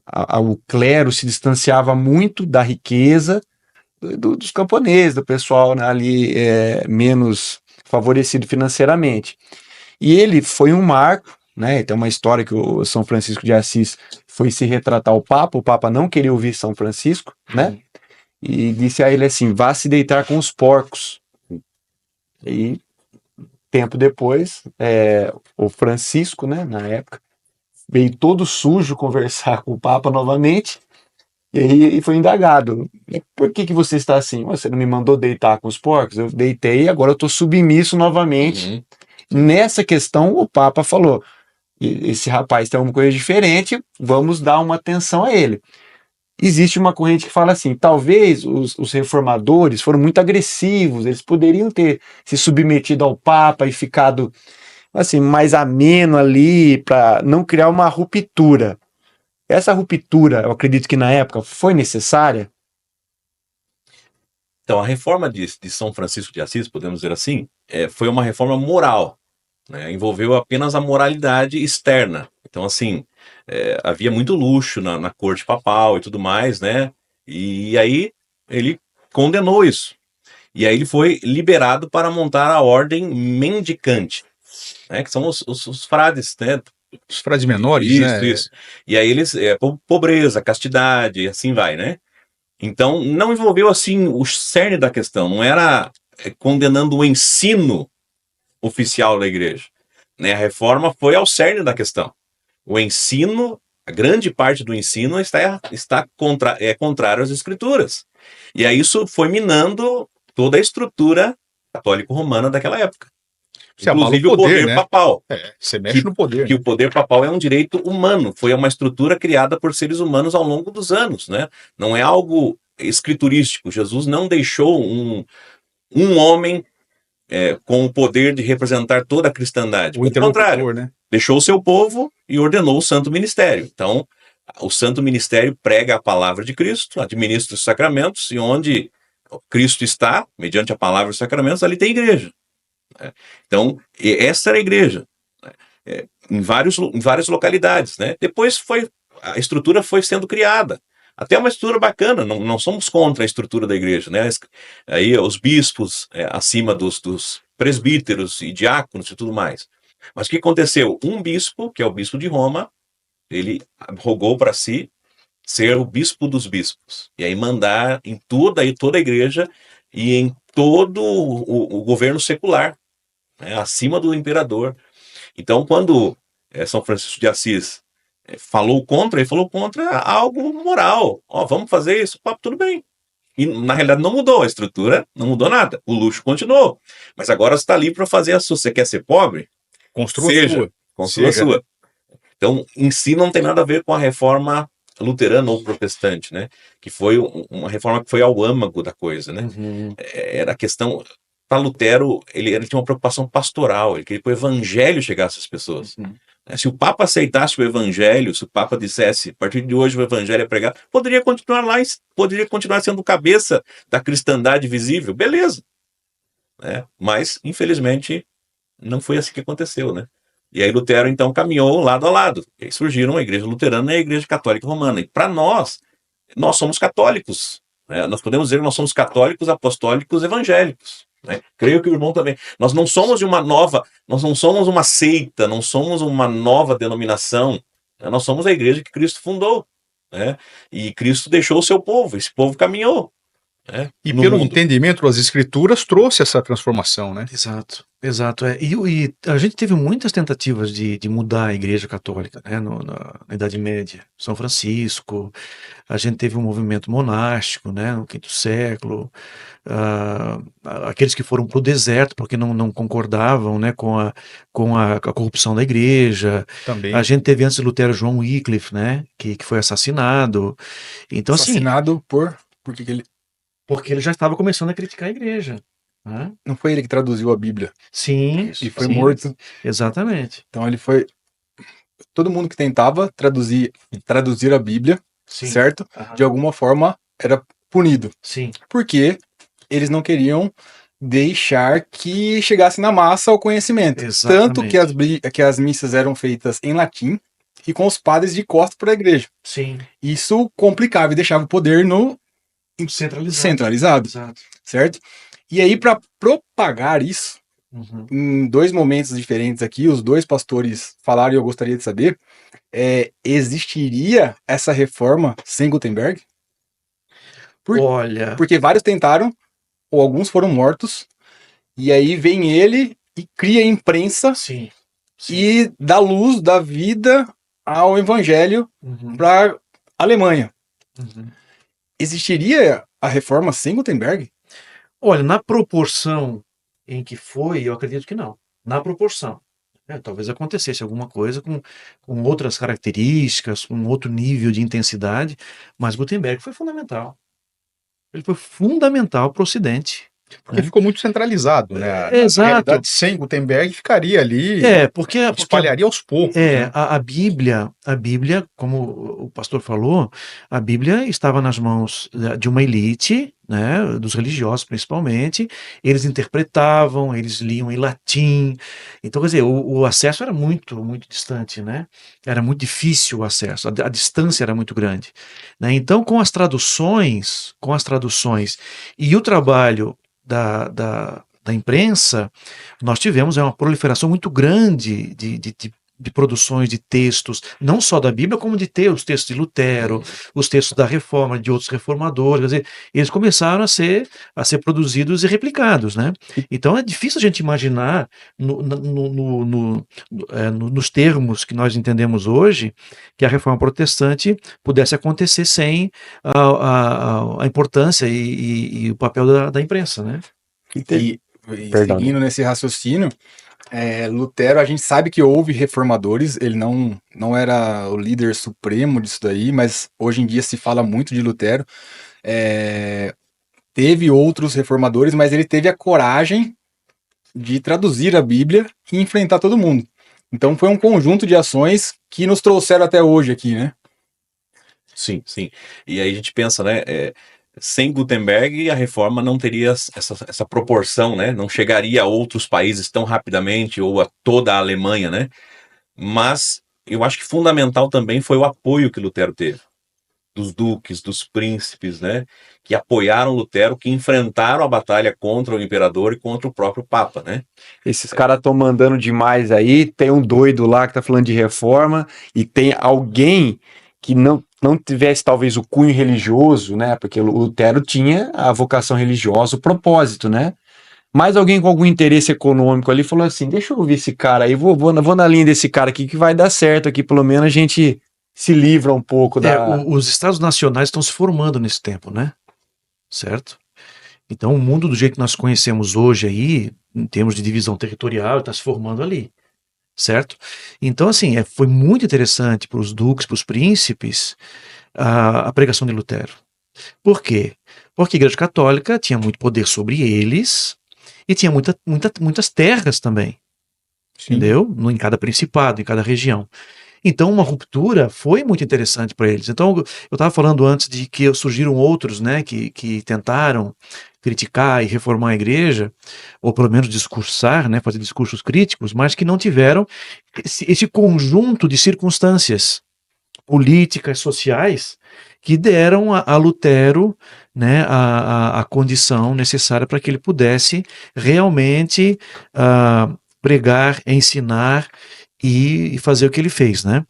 o clero se distanciava muito da riqueza dos camponeses, do pessoal, né, ali menos favorecido financeiramente. E ele foi um marco, né? Tem uma história que o São Francisco de Assis foi se retratar ao Papa, o Papa não queria ouvir São Francisco, né? E disse a ele assim: vá se deitar com os porcos. E tempo depois, o Francisco, né, na época, veio todo sujo conversar com o Papa novamente e foi indagado. Por que você está assim? Você não me mandou deitar com os porcos? Eu deitei e agora eu estou submisso novamente. Uhum. Nessa questão, o Papa falou: esse rapaz tem alguma coisa diferente, vamos dar uma atenção a ele. existe uma corrente que fala assim, talvez os reformadores foram muito agressivos, eles poderiam ter se submetido ao Papa e ficado assim mais ameno ali para não criar uma ruptura. Essa ruptura, eu acredito que na época foi necessária. Então, a reforma de São Francisco de Assis, podemos dizer assim, foi uma reforma moral, né? Envolveu apenas a moralidade externa. Então, assim, havia muito luxo na corte papal e tudo mais, né? E aí ele condenou isso. E aí ele foi liberado para montar a ordem mendicante, né? Que são os frades, né? Os frades menores, Isso, né? isso. E aí eles, pobreza, castidade, assim vai, né? Então, não envolveu, assim, o cerne da questão, não era condenando o ensino oficial da igreja, né? A reforma foi ao cerne da questão. O ensino, a grande parte do ensino está contrário às escrituras. E aí isso foi minando toda a estrutura católico-romana daquela época. Você abala o Inclusive o poder, poder né? papal. Você mexe no poder. Que o poder papal é um direito humano, foi uma estrutura criada por seres humanos ao longo dos anos, né? Não é algo escriturístico. Jesus não deixou um homem com o poder de representar toda a cristandade. O Pelo contrário, interlocutor, né? deixou o seu povo e ordenou o santo ministério. Então, o santo ministério prega a palavra de Cristo, administra os sacramentos, e onde Cristo está, mediante a palavra e os sacramentos, ali tem igreja. Né? Então, essa era a igreja. Em várias localidades, né? Depois a estrutura foi sendo criada. Até uma estrutura bacana, não somos contra a estrutura da igreja, né? Aí os bispos acima dos presbíteros e diáconos e tudo mais. Mas o que aconteceu? Um bispo, que é o bispo de Roma, ele rogou para si ser o bispo dos bispos. E aí mandar em toda a igreja e em todo o governo secular, né? Acima do imperador. Então, quando São Francisco de Assis ele falou contra algo moral. Ó, vamos fazer isso? Pô, tudo bem. E, na realidade, não mudou a estrutura, não mudou nada. O luxo continuou. Mas agora você está ali para fazer a sua. Você quer ser pobre? Construa a Seja. sua. Construa a Seja, sua. né? Então, em si, não tem nada a ver com a reforma luterana ou protestante, né? Que foi uma reforma que foi ao âmago da coisa, né? Era a questão... Para Lutero, ele tinha uma preocupação pastoral, ele queria que o evangelho chegasse às pessoas. Se o Papa aceitasse o evangelho, se o Papa dissesse, a partir de hoje o evangelho é pregado, poderia continuar lá, poderia continuar sendo cabeça da cristandade visível, beleza. Né? Mas, infelizmente, não foi assim que aconteceu, né? E aí Lutero, então, caminhou lado a lado. E aí surgiram a igreja luterana e a igreja católica romana. E para nós somos católicos. Né? Nós podemos dizer que nós somos católicos, apostólicos, evangélicos. Né? Creio que o irmão também. Nós não somos nós não somos uma seita, não somos uma nova denominação. Né? Nós somos a igreja que Cristo fundou. Né? E Cristo deixou o seu povo, esse povo caminhou. Né? E No pelo mundo. entendimento das escrituras trouxe essa transformação, né? Exato, exato. E a gente teve muitas tentativas de mudar a Igreja Católica, né, na Idade Média. São Francisco, a gente teve um movimento monástico, né, no quinto século, aqueles que foram para o deserto porque não concordavam, né, com a corrupção da Igreja. Também. A gente teve antes de Lutero João Wycliffe, né, que foi assassinado. Então, Assassinado por que ele... porque ele já estava começando a criticar a Igreja. Né? Não foi ele que traduziu a Bíblia. Sim. E foi sim, morto. Exatamente. Então ele foi... Todo mundo que tentava traduzir a Bíblia, Sim. certo? De alguma forma era punido. Sim. Porque eles não queriam deixar que chegasse na massa o conhecimento. Exatamente. Tanto que as missas eram feitas em latim e com os padres de costas para a igreja. Sim. Isso complicava e deixava o poder no centralizado. Exato. Certo? E aí, para propagar isso, em dois momentos diferentes aqui, os dois pastores falaram e eu gostaria de saber, existiria essa reforma sem Gutenberg? Olha... Porque vários tentaram, ou alguns foram mortos, e aí vem ele e cria a imprensa. Sim. E dá luz da vida ao evangelho para a Alemanha. Existiria a reforma sem Gutenberg? Olha, na proporção em que foi, eu acredito que não. Na proporção. Talvez acontecesse alguma coisa com outras características, com outro nível de intensidade, mas Gutenberg foi fundamental. Ele foi fundamental para o Ocidente. Porque ficou muito centralizado, né? Na Exato. realidade, sem Gutenberg ficaria ali, Porque espalharia aos poucos, né? a Bíblia, como o pastor falou, a Bíblia estava nas mãos de uma elite, né, dos religiosos principalmente, eles interpretavam, eles liam em latim, então, quer dizer, o acesso era muito, muito distante, né? Era muito difícil o acesso, a distância era muito grande, né? Então, com as traduções e o trabalho da imprensa, nós tivemos uma proliferação muito grande de produções de textos, não só da Bíblia, como de os textos de Lutero, os textos da Reforma, de outros reformadores, quer dizer, eles começaram a ser produzidos e replicados, né? Então é difícil a gente imaginar nos termos que nós entendemos hoje que a Reforma Protestante pudesse acontecer sem a importância e o papel da imprensa, né? E Perdão. seguindo nesse raciocínio, Lutero, a gente sabe que houve reformadores, ele não era o líder supremo disso daí, mas hoje em dia se fala muito de Lutero. Teve outros reformadores, mas ele teve a coragem de traduzir a Bíblia e enfrentar todo mundo. Então foi um conjunto de ações que nos trouxeram até hoje aqui, né? Sim, sim. E aí a gente pensa, né? Sem Gutenberg, a reforma não teria essa proporção, né? Não chegaria a outros países tão rapidamente, ou a toda a Alemanha, né? Mas eu acho que fundamental também foi o apoio que Lutero teve. Dos duques, dos príncipes, né? Que apoiaram Lutero, que enfrentaram a batalha contra o imperador e contra o próprio Papa, né? Esses caras estão mandando demais aí. Tem um doido lá que tá falando de reforma e tem alguém que não tivesse talvez o cunho religioso, né? Porque o Lutero tinha a vocação religiosa, o propósito, né? Mas alguém com algum interesse econômico ali falou assim: deixa eu ouvir esse cara aí, vou na linha desse cara aqui que vai dar certo aqui, pelo menos a gente se livra um pouco os estados nacionais estão se formando nesse tempo, né? Certo? Então, o mundo do jeito que nós conhecemos hoje aí, em termos de divisão territorial, está se formando ali, certo? Então, assim, foi muito interessante para os duques, para os príncipes, a pregação de Lutero. Por quê? Porque a Igreja Católica tinha muito poder sobre eles e tinha muitas terras também, entendeu? Em cada principado, em cada região. Então, uma ruptura foi muito interessante para eles. Então, eu estava falando antes de que surgiram outros, né, que tentaram criticar e reformar a igreja, ou pelo menos discursar, né, fazer discursos críticos, mas que não tiveram esse conjunto de circunstâncias políticas, sociais, que deram a Lutero, né, a condição necessária para que ele pudesse realmente pregar, ensinar e fazer o que ele fez, né?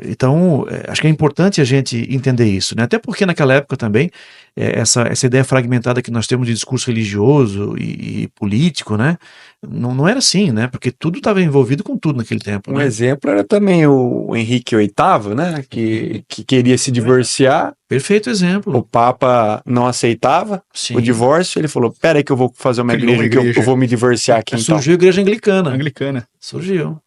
Então, acho que é importante a gente entender isso, né? Até porque naquela época também, essa ideia fragmentada que nós temos de discurso religioso e político, né? Não era assim, né? Porque tudo estava envolvido com tudo naquele tempo. Um né? exemplo era também o Henrique VIII, né? Que queria se divorciar. Perfeito exemplo. O Papa não aceitava Sim. o divórcio. Ele falou: pera aí que eu vou fazer uma igreja que eu vou me divorciar aqui. Então. Surgiu a igreja anglicana. Anglicana. Surgiu.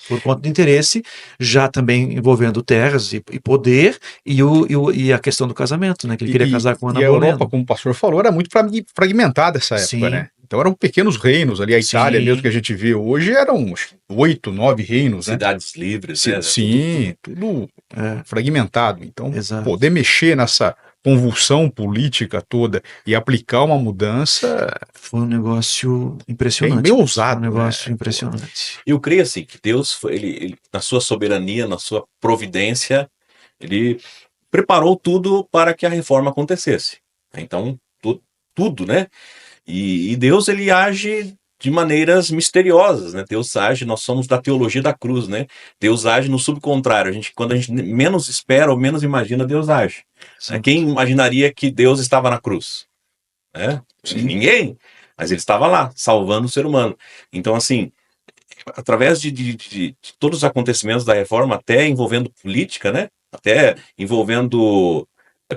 Por conta de interesse, já também envolvendo terras e poder e a questão do casamento, né? Que ele queria casar com Ana Bolena. E a Europa, como o pastor falou, era muito fragmentada essa época, Sim. né? Então eram pequenos reinos ali. A Itália mesmo que a gente vê hoje eram 8, 9 reinos, né? Cidades livres, né? Sim, tudo fragmentado. Então, Exato. poder mexer nessa convulsão política toda e aplicar uma mudança foi um negócio impressionante. Bem ousado. Foi um negócio impressionante. Eu creio assim que Deus, ele, na sua soberania, na sua providência, ele preparou tudo para que a reforma acontecesse. Então, tudo, né? E Deus, ele age de maneiras misteriosas, né? Deus age, nós somos da teologia da cruz, né? Deus age no subcontrário. Quando a gente menos espera ou menos imagina, Deus age. Quem imaginaria que Deus estava na cruz? Ninguém. Mas ele estava lá, salvando o ser humano. Então, assim, através de todos os acontecimentos da reforma, até envolvendo política, né? Até envolvendo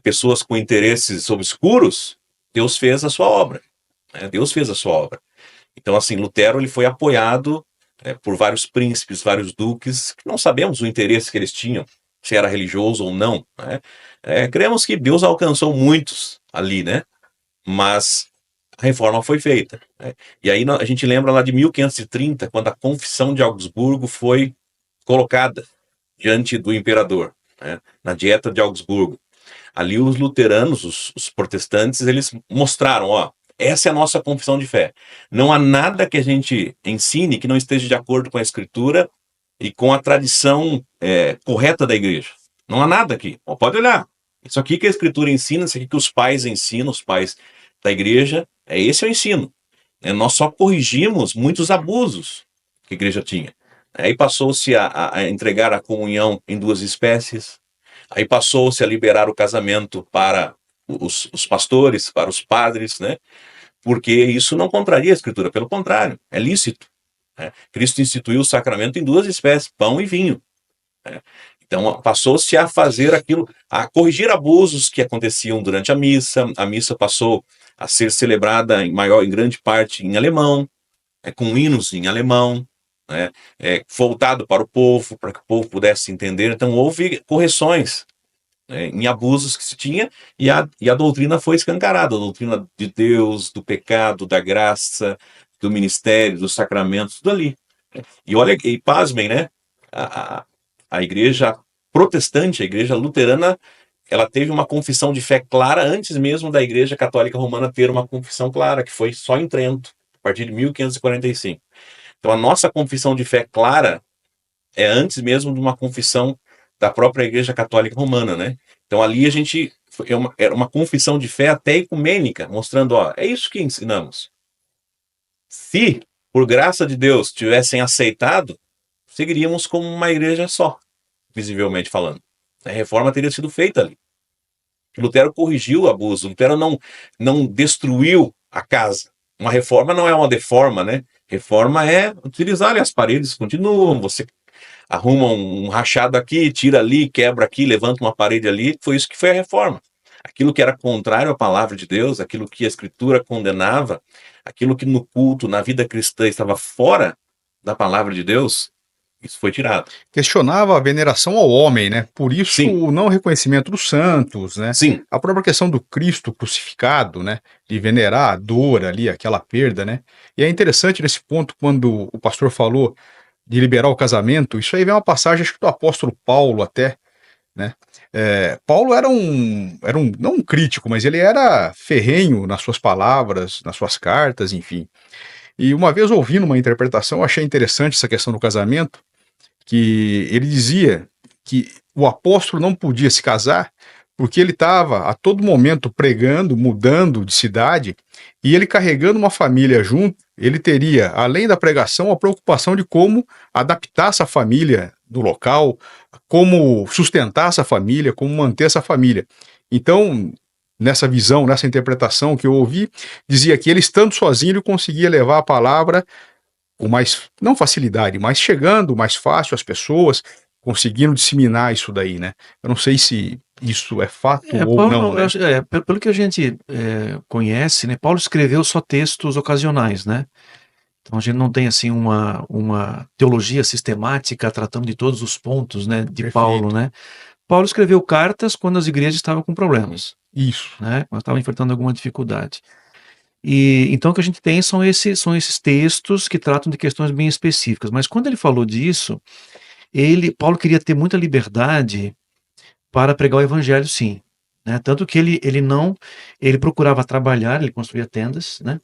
pessoas com interesses obscuros, Deus fez a sua obra. Deus fez a sua obra. Então, assim, Lutero ele foi apoiado por vários príncipes, vários duques, que não sabemos o interesse que eles tinham, se era religioso ou não, né? Cremos que Deus alcançou muitos ali, né? Mas a reforma foi feita, né? E aí a gente lembra lá de 1530, quando a Confissão de Augsburgo foi colocada diante do imperador, né? Na Dieta de Augsburgo. Ali os luteranos, os protestantes, eles mostraram, ó, essa é a nossa confissão de fé. Não há nada que a gente ensine que não esteja de acordo com a Escritura e com a tradição correta da igreja. Não há nada aqui. Ó, pode olhar. Isso aqui que a Escritura ensina, isso aqui que os pais ensinam, os pais da igreja, esse é o ensino. Nós só corrigimos muitos abusos que a igreja tinha. Aí passou-se a entregar a comunhão em 2 espécies. Aí passou-se a liberar o casamento para os pastores, para os padres, né? Porque isso não contraria a Escritura, pelo contrário, é lícito. Né? Cristo instituiu o sacramento em 2 espécies, pão e vinho. Né? Então passou-se a fazer aquilo, a corrigir abusos que aconteciam durante a missa passou a ser celebrada em grande parte em alemão, com hinos em alemão, né? Voltado para o povo, para que o povo pudesse entender. Então houve correções em abusos que se tinha, e a doutrina foi escancarada, a doutrina de Deus, do pecado, da graça, do ministério, dos sacramentos, tudo ali. E olha, e pasmem, né? A igreja protestante, a igreja luterana, ela teve uma confissão de fé clara antes mesmo da igreja católica romana ter uma confissão clara, que foi só em Trento, a partir de 1545. Então a nossa confissão de fé clara é antes mesmo de uma confissão da própria Igreja Católica Romana, né? Então ali a gente era uma confissão de fé até ecumênica, mostrando, ó, é isso que ensinamos. Se, por graça de Deus, tivessem aceitado, seguiríamos como uma igreja só, visivelmente falando. A reforma teria sido feita ali. Lutero corrigiu o abuso, Lutero não destruiu a casa. Uma reforma não é uma deforma, né? Reforma é utilizar as paredes, continuam, você arruma um rachado aqui, tira ali, quebra aqui, levanta uma parede ali, foi isso que foi a reforma. Aquilo que era contrário à palavra de Deus, aquilo que a Escritura condenava, aquilo que no culto, na vida cristã estava fora da palavra de Deus, isso foi tirado. Questionava a veneração ao homem, né? Por isso Sim. o não reconhecimento dos santos, né? Sim, A própria questão do Cristo crucificado, né? De venerar a dor ali, aquela perda, né? E é interessante nesse ponto, quando o pastor falou de liberar o casamento, isso aí vem uma passagem, acho que do apóstolo Paulo até, né? Paulo era não um crítico, mas ele era ferrenho nas suas palavras, nas suas cartas, enfim. E uma vez ouvindo uma interpretação, eu achei interessante essa questão do casamento, que ele dizia que o apóstolo não podia se casar porque ele estava a todo momento pregando, mudando de cidade, e ele carregando uma família junto, ele teria, além da pregação, a preocupação de como adaptar essa família do local, como sustentar essa família, como manter essa família. Então, nessa visão, nessa interpretação que eu ouvi, dizia que ele estando sozinho, ele conseguia levar a palavra com mais, não facilidade, mas chegando mais fácil às pessoas, conseguindo disseminar isso daí, né? Eu não sei se isso é fato ou Paulo, não, né? pelo que a gente conhece, né, Paulo escreveu só textos ocasionais, né? Então a gente não tem assim uma teologia sistemática tratando de todos os pontos, né, de Perfeito. Paulo, né? Paulo escreveu cartas quando as igrejas estavam com problemas, Isso. né? Quando estavam enfrentando alguma dificuldade. E então o que a gente tem são esses textos que tratam de questões bem específicas. Mas quando ele falou disso, Paulo queria ter muita liberdade para pregar o evangelho, sim, né? Tanto que ele procurava trabalhar, ele construía tendas, né?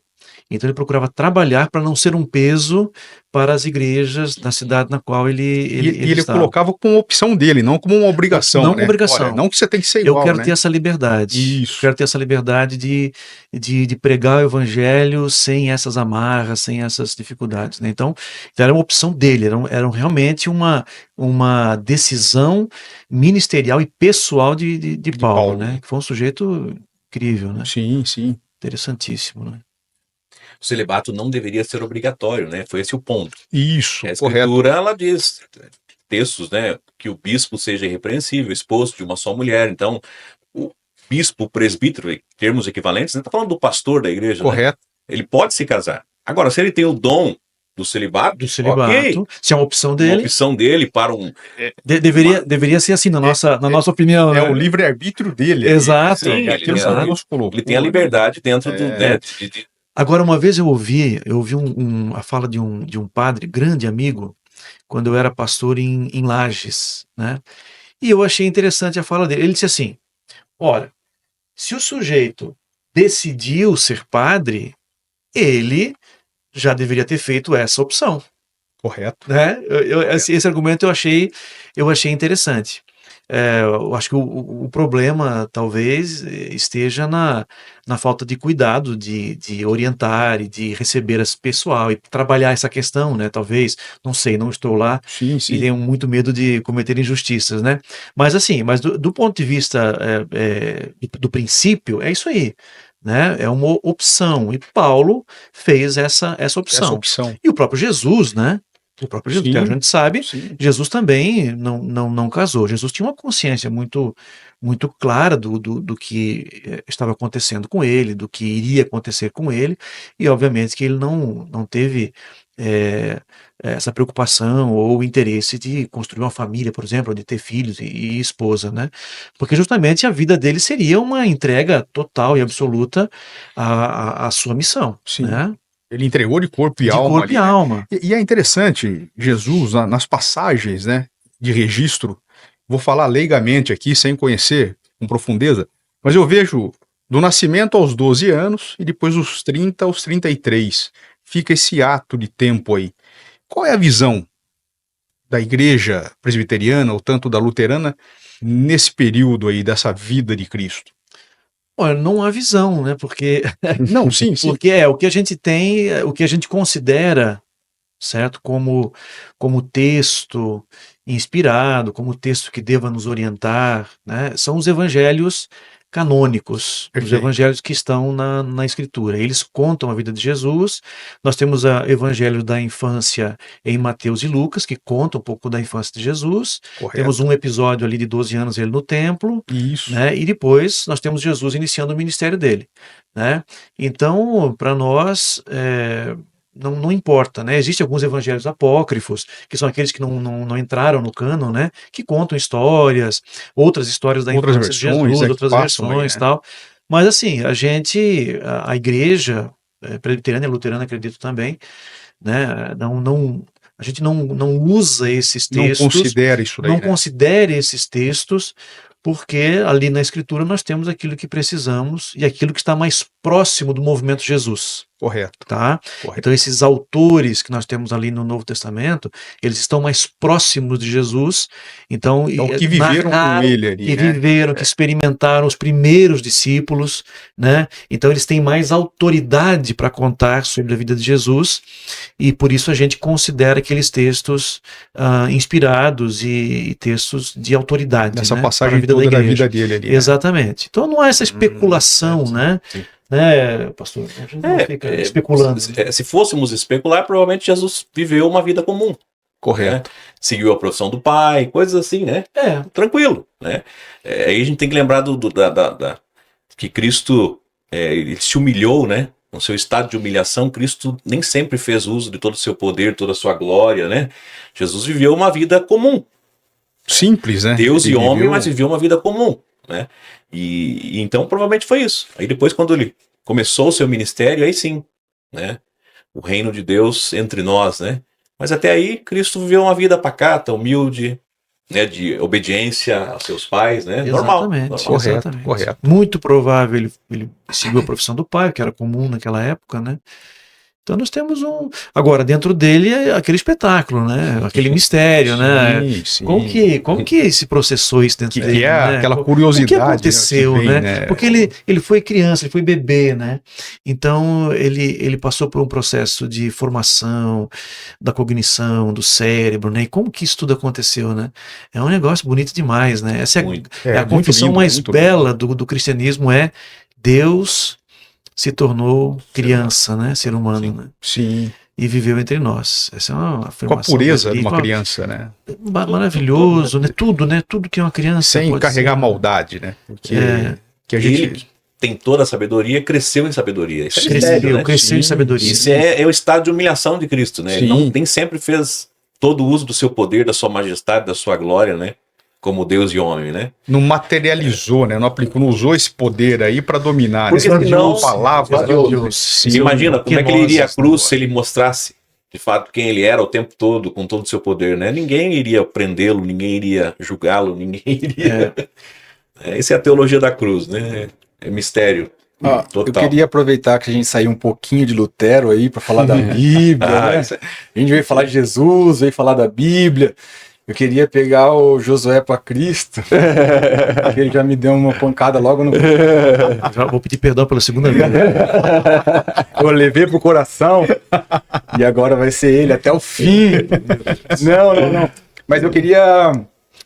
Então ele procurava trabalhar para não ser um peso para as igrejas da cidade na qual ele E ele estava. colocava como opção dele, não como uma obrigação, Não né? obrigação. Olha, não que você tem que ser Eu igual, quero né? ter essa liberdade. Isso. Quero ter essa liberdade de pregar o evangelho sem essas amarras, sem essas dificuldades, né? Então era uma opção dele, era realmente uma decisão ministerial e pessoal de Paulo, né? Paulo. Que foi um sujeito incrível, né? Sim, sim. Interessantíssimo, né? o celibato não deveria ser obrigatório, né? Foi esse o ponto. Isso, A correto. Escritura, ela diz, textos, né, que o bispo seja irrepreensível, esposo de uma só mulher. Então, o bispo, o presbítero, termos equivalentes, não está falando do pastor da igreja, né? Correto. Ele pode se casar. Agora, se ele tem o dom do celibato. do celibato, Ok. se é uma opção Uma dele, opção dele para um. deveria ser assim, na nossa opinião, É né? o livre-arbítrio dele. Exato. Sim, É ele aquilo que tem a- Deus colocou. Ele tem a liberdade dentro do. É. Né, Agora, uma vez eu ouvi a fala de um padre, grande amigo, quando eu era pastor em Lages, né? E eu achei interessante a fala dele. Ele disse assim: olha, se o sujeito decidiu ser padre, ele já deveria ter feito essa opção, Correto. né? Esse argumento eu achei interessante. Eu acho que o problema talvez esteja na falta de cuidado de orientar e de receber esse pessoal e trabalhar essa questão, né? Talvez, não sei, não estou lá Sim, e sim. tenho muito medo de cometer injustiças, né? Mas assim, do ponto de vista do princípio, é isso aí, né? É uma opção e Paulo fez essa Essa opção. opção. E o próprio Jesus, né? O próprio Jesus, que a Sim. gente sabe, Sim. Jesus também não casou. Jesus tinha uma consciência muito clara do que estava acontecendo com ele, do que iria acontecer com ele, e obviamente que ele não teve essa preocupação ou interesse de construir uma família, por exemplo, ou de ter filhos e esposa, né? Porque justamente a vida dele seria uma entrega total e absoluta à sua missão, Sim. né? Ele entregou de corpo e De alma corpo ali, e né? alma. E é interessante, Jesus, nas passagens, né, de registro, vou falar leigamente aqui, sem conhecer com profundeza, mas eu vejo do nascimento aos 12 anos e depois dos 30 aos 33. Fica esse ato de tempo aí. Qual é a visão da igreja presbiteriana, ou tanto da luterana, nesse período aí dessa vida de Cristo? Olha, não há visão, né? Porque, Não, sim, sim. porque o que a gente tem, o que a gente considera, certo? Como texto inspirado, como texto que deva nos orientar, né? São os evangelhos canônicos, os Perfeito. evangelhos que estão na Escritura. Eles contam a vida de Jesus. Nós temos o evangelho da infância em Mateus e Lucas, que conta um pouco da infância de Jesus. Correto. Temos um episódio ali de 12 anos ele no templo, Isso. né? E depois nós temos Jesus iniciando o ministério dele, né? Então, para nós, não importa, né? Existem alguns evangelhos apócrifos, que são aqueles que não entraram no cânon, né? Que contam histórias, outras histórias da Outras infância de versões, Jesus, né, que outras passam aí, versões e né? tal. Mas assim, a igreja presbiteriana e luterana, acredito também, né? A gente não usa esses Não textos, considera isso daí, não né? considere esses textos, porque ali na Escritura nós temos aquilo que precisamos e aquilo que está mais próximo do movimento Jesus. Correto. Tá? Correto. Então esses autores que nós temos ali no Novo Testamento, eles estão mais próximos de Jesus, então É o que viveram com narraram, ele ali, que né? viveram, que experimentaram os primeiros discípulos, né? Então eles têm mais autoridade para contar sobre a vida de Jesus e por isso a gente considera aqueles textos inspirados e textos de autoridade, Nessa né? passagem para a vida toda da da igreja. vida dele ali, né? Exatamente. Então não há essa especulação, certo. né? Sim. Né, pastor? A gente não fica especulando. Se fôssemos especular, provavelmente Jesus viveu uma vida comum. Correto. Né? Seguiu a profissão do pai, coisas assim, né? Tranquilo, né? Aí a gente tem que lembrar que Cristo ele se humilhou, né? No seu estado de humilhação, Cristo nem sempre fez uso de todo o seu poder, toda a sua glória, né? Jesus viveu uma vida comum. Simples, né? Deus Ele e homem, viveu- mas viveu uma vida comum, né? E então provavelmente foi isso. Aí depois, quando ele começou o seu ministério, aí sim, né? O reino de Deus entre nós, né? Mas até aí, Cristo viveu uma vida pacata, humilde, né? De obediência aos seus pais, né? Normal. Exatamente, normal. Correto, exatamente. correto. Muito provável ele seguiu a profissão do pai, que era comum naquela época, né? Então nós temos agora dentro dele é aquele espetáculo, né? Aquele mistério, né? Sim, sim. Como que se processou isso dentro Que dele, é né? aquela O curiosidade. que aconteceu, que vem, né? Porque ele foi criança, ele foi bebê, né? Então ele passou por um processo de formação da cognição, do cérebro, né? E como que isso tudo aconteceu, né? É um negócio bonito demais, né? Essa Muito. é a muito confissão lindo, mais muito bela do cristianismo, é Deus se tornou criança, né? Ser humano, Sim. né? Sim. E viveu entre nós. Essa é uma Com a afirmação pureza de bíblica, uma criança, né? maravilhoso, né? Tudo, né? Tudo que uma criança Sem pode carregar ser. maldade, né? Porque É. que a gente. tem toda a sabedoria, cresceu em sabedoria. Isso é mistério, Cresceu, né? cresceu em sabedoria. Isso é o estado de humilhação de Cristo, né? Ele Sim. nem sempre fez todo o uso do seu poder, da sua majestade, da sua glória, né? Como Deus e homem, né? Não materializou, né? Não aplicou, não usou esse poder aí para dominar. Porque né? senão- palavras. Você imagina como é que ele iria à Penosas, cruz se ele mostrasse de fato quem ele era o tempo todo, com todo o seu poder, né? Ninguém iria prendê-lo, ninguém iria julgá-lo, ninguém iria... Essa é a teologia da cruz, né? É mistério Eu total. queria aproveitar que a gente saiu um pouquinho de Lutero aí para falar da Bíblia, né? Isso é- A gente veio falar de Jesus, veio falar da Bíblia. Eu queria pegar o Josué para Cristo, que ele já me deu uma pancada logo no... Já vou pedir perdão pela segunda vez. Eu levei pro coração e agora vai ser ele até o fim. Não. Mas eu queria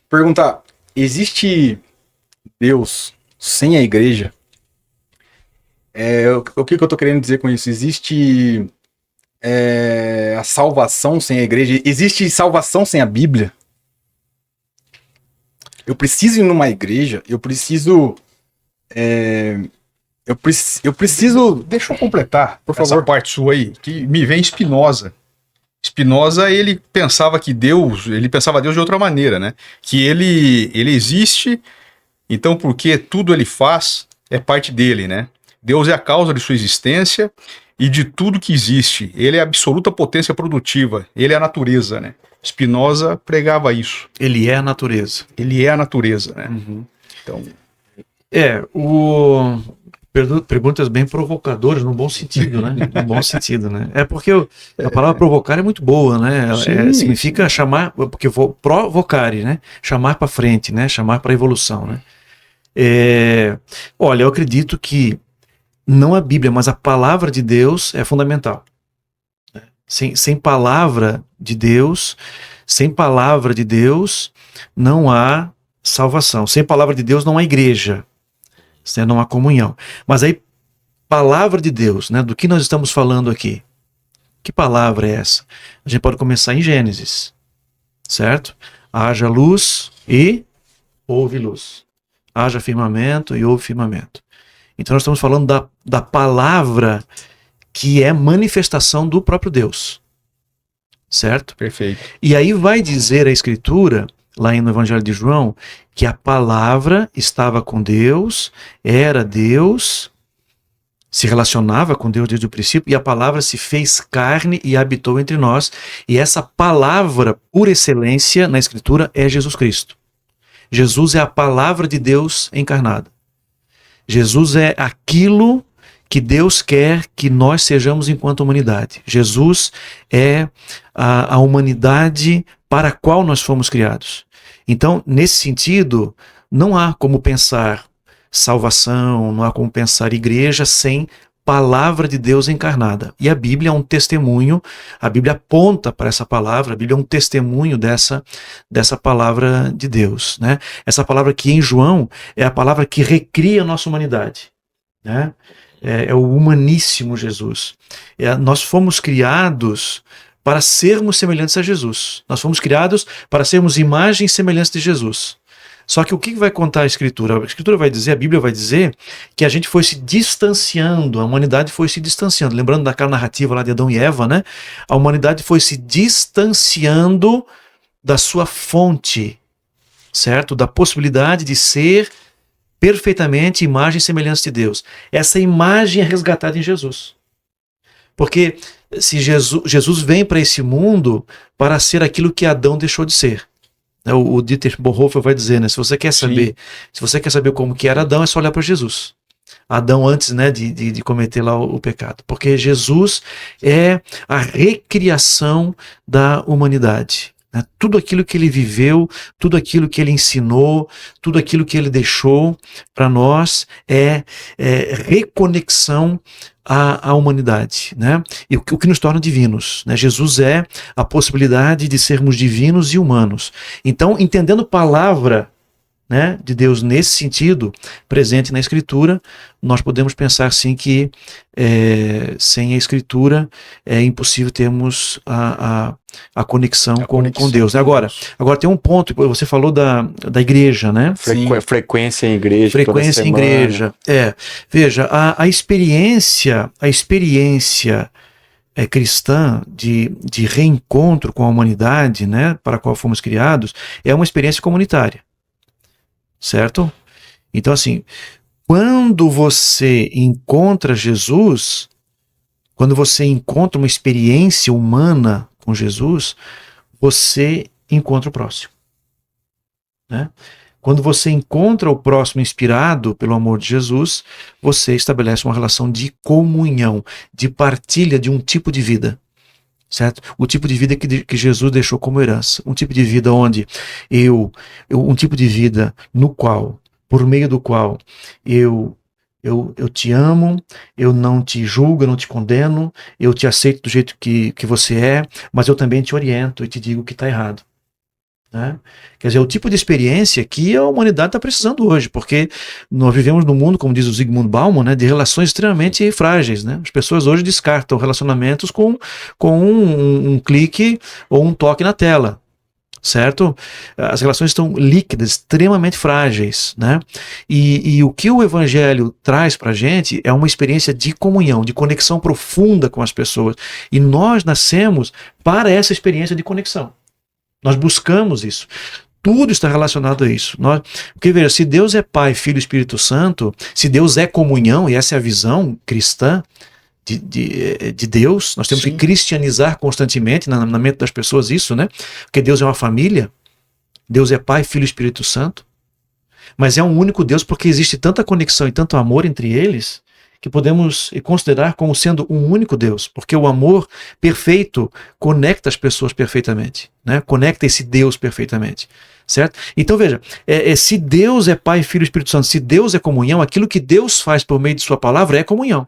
perguntar, existe Deus sem a igreja? O que eu tô querendo dizer com isso? Existe a salvação sem a igreja? Existe salvação sem a Bíblia? Eu preciso ir numa igreja, eu preciso... Eu preciso... Deixa eu completar, por favor. essa parte sua aí, que me vem Spinoza. Spinoza, ele pensava Deus de outra maneira, né? Que ele existe, então porque tudo ele faz é parte dele, né? Deus é a causa de sua existência e de tudo que existe. Ele é a absoluta potência produtiva, ele é a natureza, né? Spinoza pregava isso. Ele é a natureza. Ele é a natureza, né? Então, Perguntas bem provocadoras, no bom sentido, né? No bom sentido, né? É porque a palavra provocar é muito boa, né? Significa chamar, porque provocare, né? Chamar para frente, né? Chamar para evolução, né? Olha, eu acredito que não a Bíblia, mas a palavra de Deus é fundamental. Sem palavra de Deus, não há salvação. Sem palavra de Deus não há igreja, não há comunhão. Mas aí, palavra de Deus, né? Do que nós estamos falando aqui? Que palavra é essa? A gente pode começar em Gênesis, certo? Haja luz e houve luz. Haja firmamento e houve firmamento. Então nós estamos falando da palavra que é manifestação do próprio Deus, certo? perfeito. E aí vai dizer a Escritura, lá no Evangelho de João, que a palavra estava com Deus, era Deus, se relacionava com Deus desde o princípio, e a palavra se fez carne e habitou entre nós. E essa palavra, por excelência, na Escritura, é Jesus Cristo. Jesus é a palavra de Deus encarnada. Jesus é aquilo que Deus quer que nós sejamos enquanto humanidade. Jesus é a humanidade para a qual nós fomos criados. Então, nesse sentido, não há como pensar salvação, não há como pensar igreja sem palavra de Deus encarnada. E a Bíblia é um testemunho, a Bíblia aponta para essa palavra, a Bíblia é um testemunho dessa palavra de Deus, né? Essa palavra que em João é a palavra que recria a nossa humanidade, né? É o humaníssimo Jesus. Nós fomos criados para sermos semelhantes a Jesus. Nós fomos criados para sermos imagens e semelhanças de Jesus. Só que o que vai contar a Escritura? A Escritura vai dizer, a Bíblia vai dizer, que a gente foi se distanciando, a humanidade foi se distanciando. Lembrando daquela narrativa lá de Adão e Eva, né? A humanidade foi se distanciando da sua fonte, certo? Da possibilidade de ser perfeitamente imagem e semelhança de Deus. Essa imagem é resgatada em Jesus. Porque se Jesus vem para esse mundo para ser aquilo que Adão deixou de ser. O Dieter Bonhoeffer vai dizer, né? Se você quer saber como que era Adão, é só olhar para Jesus. Adão antes, né, de cometer lá o pecado. Porque Jesus é a recriação da humanidade. Né? Tudo aquilo que ele viveu, tudo aquilo que ele ensinou, tudo aquilo que ele deixou para nós é reconexão à humanidade, né? E o que nos torna divinos, né? Jesus é a possibilidade de sermos divinos e humanos. Então, entendendo palavra né, de Deus nesse sentido, presente na Escritura, nós podemos pensar sim que sem a Escritura é impossível termos a conexão com Deus. Agora tem um ponto, você falou da igreja, né? Frequência em igreja. Frequência em igreja. Veja, a experiência cristã de reencontro com a humanidade, né, para a qual fomos criados, é uma experiência comunitária. Certo? Então, assim, quando você encontra Jesus, quando você encontra uma experiência humana com Jesus, você encontra o próximo. Né? Quando você encontra o próximo inspirado pelo amor de Jesus, você estabelece uma relação de comunhão, de partilha de um tipo de vida. Certo? O tipo de vida que Jesus deixou como herança. Um tipo de vida onde um tipo de vida no qual, por meio do qual eu te amo, eu não te julgo, eu não te condeno, eu te aceito do jeito que você é, mas eu também te oriento e te digo que está errado. Né? Quer dizer, o tipo de experiência que a humanidade está precisando hoje, porque nós vivemos num mundo, como diz o Zygmunt Bauman, né, de relações extremamente frágeis. Né? As pessoas hoje descartam relacionamentos com um clique ou um toque na tela. Certo? As relações estão líquidas, extremamente frágeis, né? E o que o Evangelho traz para a gente é uma experiência de comunhão, de conexão profunda com as pessoas. E nós nascemos para essa experiência de conexão. Nós buscamos isso. Tudo está relacionado a isso. Porque veja, se Deus é Pai, Filho e Espírito Santo, se Deus é comunhão, e essa é a visão cristã de Deus, nós temos que cristianizar constantemente na mente das pessoas isso, né? Porque Deus é uma família, Deus é Pai, Filho e Espírito Santo, mas é um único Deus porque existe tanta conexão e tanto amor entre eles que podemos considerar como sendo um único Deus, porque o amor perfeito conecta as pessoas perfeitamente, né? Conecta esse Deus perfeitamente, certo? Então veja, se Deus é Pai, Filho e Espírito Santo, se Deus é comunhão, aquilo que Deus faz por meio de sua palavra é comunhão.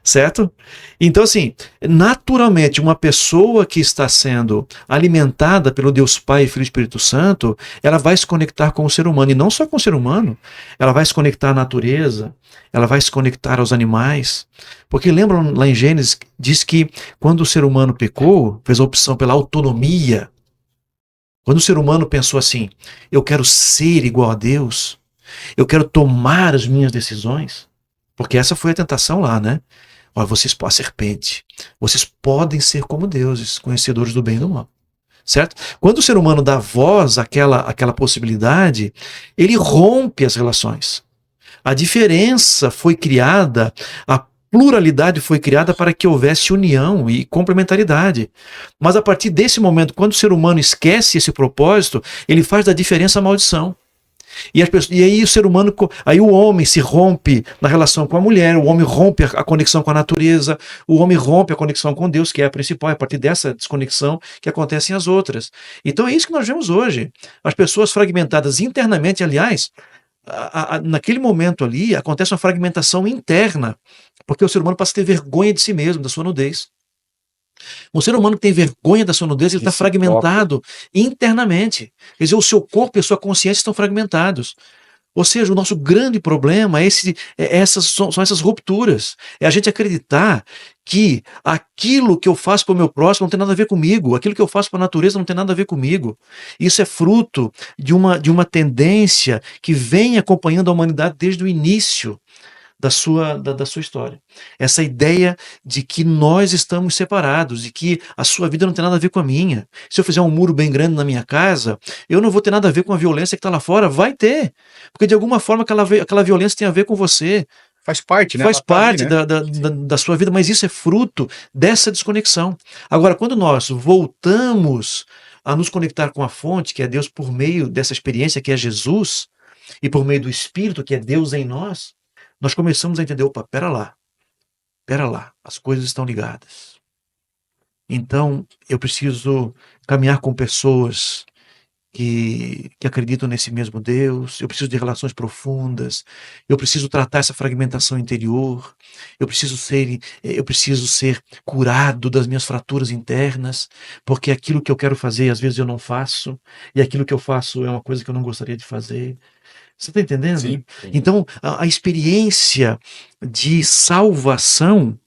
Certo? Então, assim, naturalmente, uma pessoa que está sendo alimentada pelo Deus Pai, Filho e Espírito Santo, ela vai se conectar com o ser humano, e não só com o ser humano, ela vai se conectar à natureza, ela vai se conectar aos animais, porque lembram lá em Gênesis, diz que quando o ser humano pecou, fez a opção pela autonomia, quando o ser humano pensou assim, eu quero ser igual a Deus, eu quero tomar as minhas decisões, porque essa foi a tentação lá, né? Olha, a serpente, vocês podem ser como deuses, conhecedores do bem e do mal. Certo? Quando o ser humano dá voz àquela possibilidade, ele rompe as relações. A diferença foi criada, a pluralidade foi criada para que houvesse união e complementaridade. Mas a partir desse momento, quando o ser humano esquece esse propósito, ele faz da diferença a maldição. E aí o ser humano, aí o homem se rompe na relação com a mulher, o homem rompe a conexão com a natureza, o homem rompe a conexão com Deus, que é a principal, é a partir dessa desconexão que acontecem as outras. Então é isso que nós vemos hoje. As pessoas fragmentadas internamente, aliás, naquele momento ali acontece uma fragmentação interna, porque o ser humano passa a ter vergonha de si mesmo, da sua nudez. O ser humano que tem vergonha da sua nudez, ele está fragmentado internamente. Quer dizer, o seu corpo e a sua consciência estão fragmentados. Ou seja, o nosso grande problema são essas rupturas. É a gente acreditar que aquilo que eu faço para o meu próximo não tem nada a ver comigo, aquilo que eu faço para a natureza não tem nada a ver comigo. Isso é fruto de uma tendência que vem acompanhando a humanidade desde o início da sua história. Essa ideia de que nós estamos separados, de que a sua vida não tem nada a ver com a minha. Se eu fizer um muro bem grande na minha casa, eu não vou ter nada a ver com a violência que está lá fora. Vai ter. Porque de alguma forma aquela violência tem a ver com você. Faz parte, né? Faz parte tá ali, né? da sua vida, mas isso é fruto dessa desconexão. Agora, quando nós voltamos a nos conectar com a fonte, que é Deus por meio dessa experiência que é Jesus, e por meio do Espírito, que é Deus em nós, nós começamos a entender, opa, pera lá, as coisas estão ligadas. Então, eu preciso caminhar com pessoas que acreditam nesse mesmo Deus, eu preciso de relações profundas, eu preciso tratar essa fragmentação interior, eu preciso ser curado das minhas fraturas internas, porque aquilo que eu quero fazer, às vezes eu não faço, e aquilo que eu faço é uma coisa que eu não gostaria de fazer. Você está entendendo? Sim. Então, a experiência de salvação,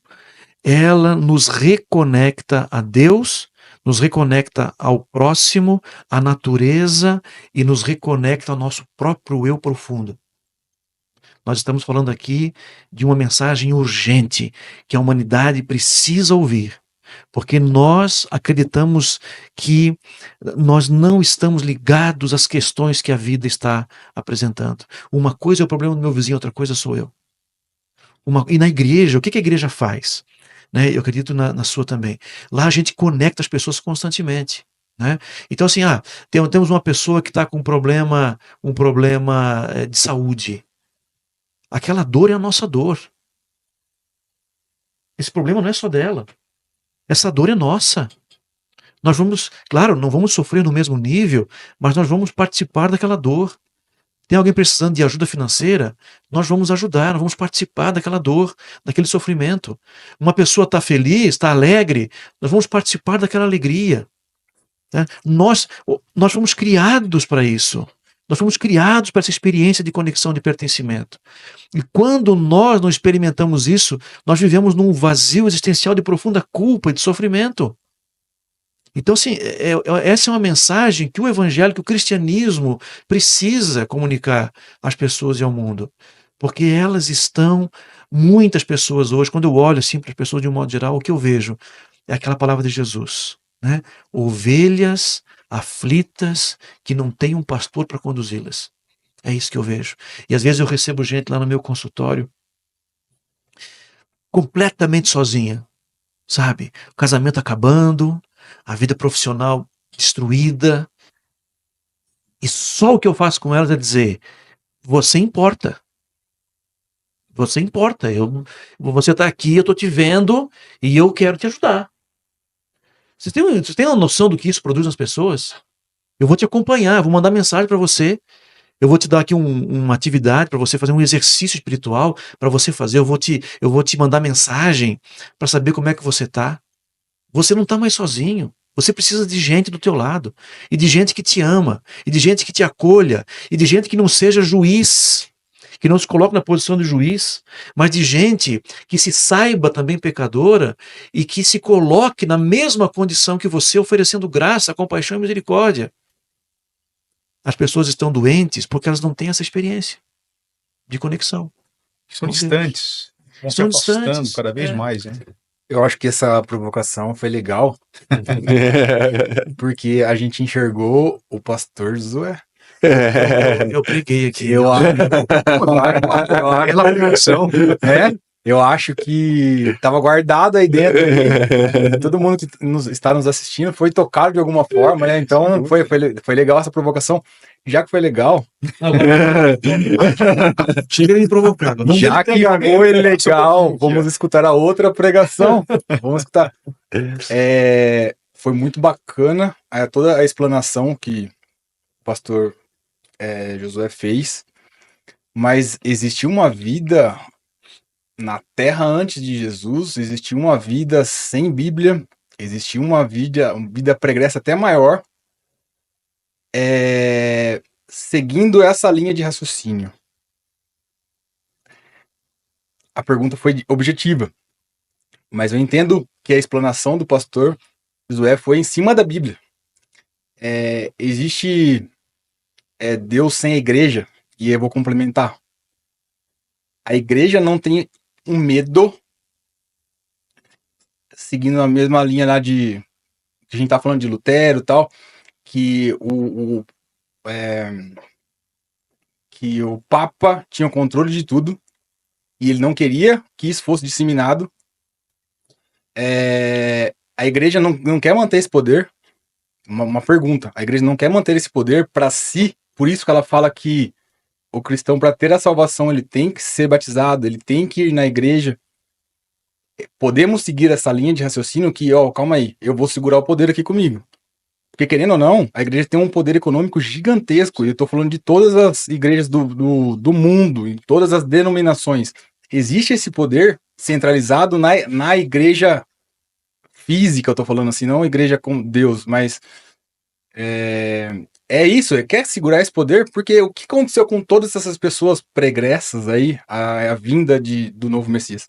ela nos reconecta a Deus, nos reconecta ao próximo, à natureza e nos reconecta ao nosso próprio eu profundo. Nós estamos falando aqui de uma mensagem urgente que a humanidade precisa ouvir, porque nós acreditamos que nós não estamos ligados às questões que a vida está apresentando. Uma coisa é o problema do meu vizinho, outra coisa sou eu. E na igreja, o que a igreja faz? Né? Eu acredito na sua também. Lá a gente conecta as pessoas constantemente. Né? Então, assim, temos uma pessoa que está com um problema de saúde. Aquela dor é a nossa dor. Esse problema não é só dela. Essa dor é nossa. Nós vamos, claro, não vamos sofrer no mesmo nível, mas nós vamos participar daquela dor. Tem alguém precisando de ajuda financeira? Nós vamos ajudar, nós vamos participar daquela dor, daquele sofrimento. Uma pessoa está feliz, está alegre, nós vamos participar daquela alegria. Né? Nós fomos criados para isso. Nós fomos criados para essa experiência de conexão, de pertencimento. E quando nós não experimentamos isso, nós vivemos num vazio existencial de profunda culpa e de sofrimento. Então, assim, essa é uma mensagem que o evangelho, que o cristianismo precisa comunicar às pessoas e ao mundo. Porque muitas pessoas hoje, quando eu olho assim para as pessoas de um modo geral, o que eu vejo é aquela palavra de Jesus, né? Ovelhas aflitas que não têm um pastor para conduzi-las. É isso que eu vejo. E às vezes eu recebo gente lá no meu consultório completamente sozinha, sabe? O casamento acabando, a vida profissional destruída. E só o que eu faço com elas é dizer: você importa. Você importa. Você está aqui, eu estou te vendo e eu quero te ajudar. Vocês têm uma noção do que isso produz nas pessoas? Eu vou te acompanhar, vou mandar mensagem para você. Eu vou te dar aqui uma atividade para você fazer, um exercício espiritual para você fazer. Eu vou te mandar mensagem para saber como é que você está. Você não está mais sozinho. Você precisa de gente do teu lado, e de gente que te ama, e de gente que te acolha, e de gente que não seja juiz, que não se coloque na posição de juiz, mas de gente que se saiba também pecadora e que se coloque na mesma condição que você, oferecendo graça, compaixão e misericórdia. As pessoas estão doentes porque elas não têm essa experiência de conexão. São distantes. Vão se Estão afastando distantes. cada vez mais, né? Eu acho que essa provocação foi legal, porque a gente enxergou o pastor Josué. Eu preguei aqui. Aquela pregação, né? Eu acho que estava guardado aí dentro. Todo mundo que está nos assistindo foi tocado de alguma forma, né? Então foi legal essa provocação. Já que foi legal, Chega de me provocar. já que foi legal, vamos escutar a outra pregação. Vamos escutar. Foi muito bacana toda a explanação que o pastor Josué fez, mas existiu uma vida na terra antes de Jesus, existia uma vida sem Bíblia, existia uma vida pregressa até maior, seguindo essa linha de raciocínio. A pergunta foi objetiva, mas eu entendo que a explanação do pastor Josué foi em cima da Bíblia. Existe Deus sem a igreja, e eu vou complementar. A igreja não tem um medo, seguindo a mesma linha lá que a gente tá falando de Lutero e tal, que que o Papa tinha o controle de tudo e ele não queria que isso fosse disseminado. A igreja não quer manter esse poder. Uma pergunta: a igreja não quer manter esse poder para si, por isso que ela fala que o cristão, para ter a salvação, ele tem que ser batizado, ele tem que ir na igreja. Podemos seguir essa linha de raciocínio que, calma aí, eu vou segurar o poder aqui comigo. Porque, querendo ou não, a igreja tem um poder econômico gigantesco. E eu tô falando de todas as igrejas do mundo, em todas as denominações. Existe esse poder centralizado na igreja física, eu tô falando assim, não a igreja com Deus, mas é isso, quer segurar esse poder, porque o que aconteceu com todas essas pessoas pregressas aí, a vinda do novo Messias?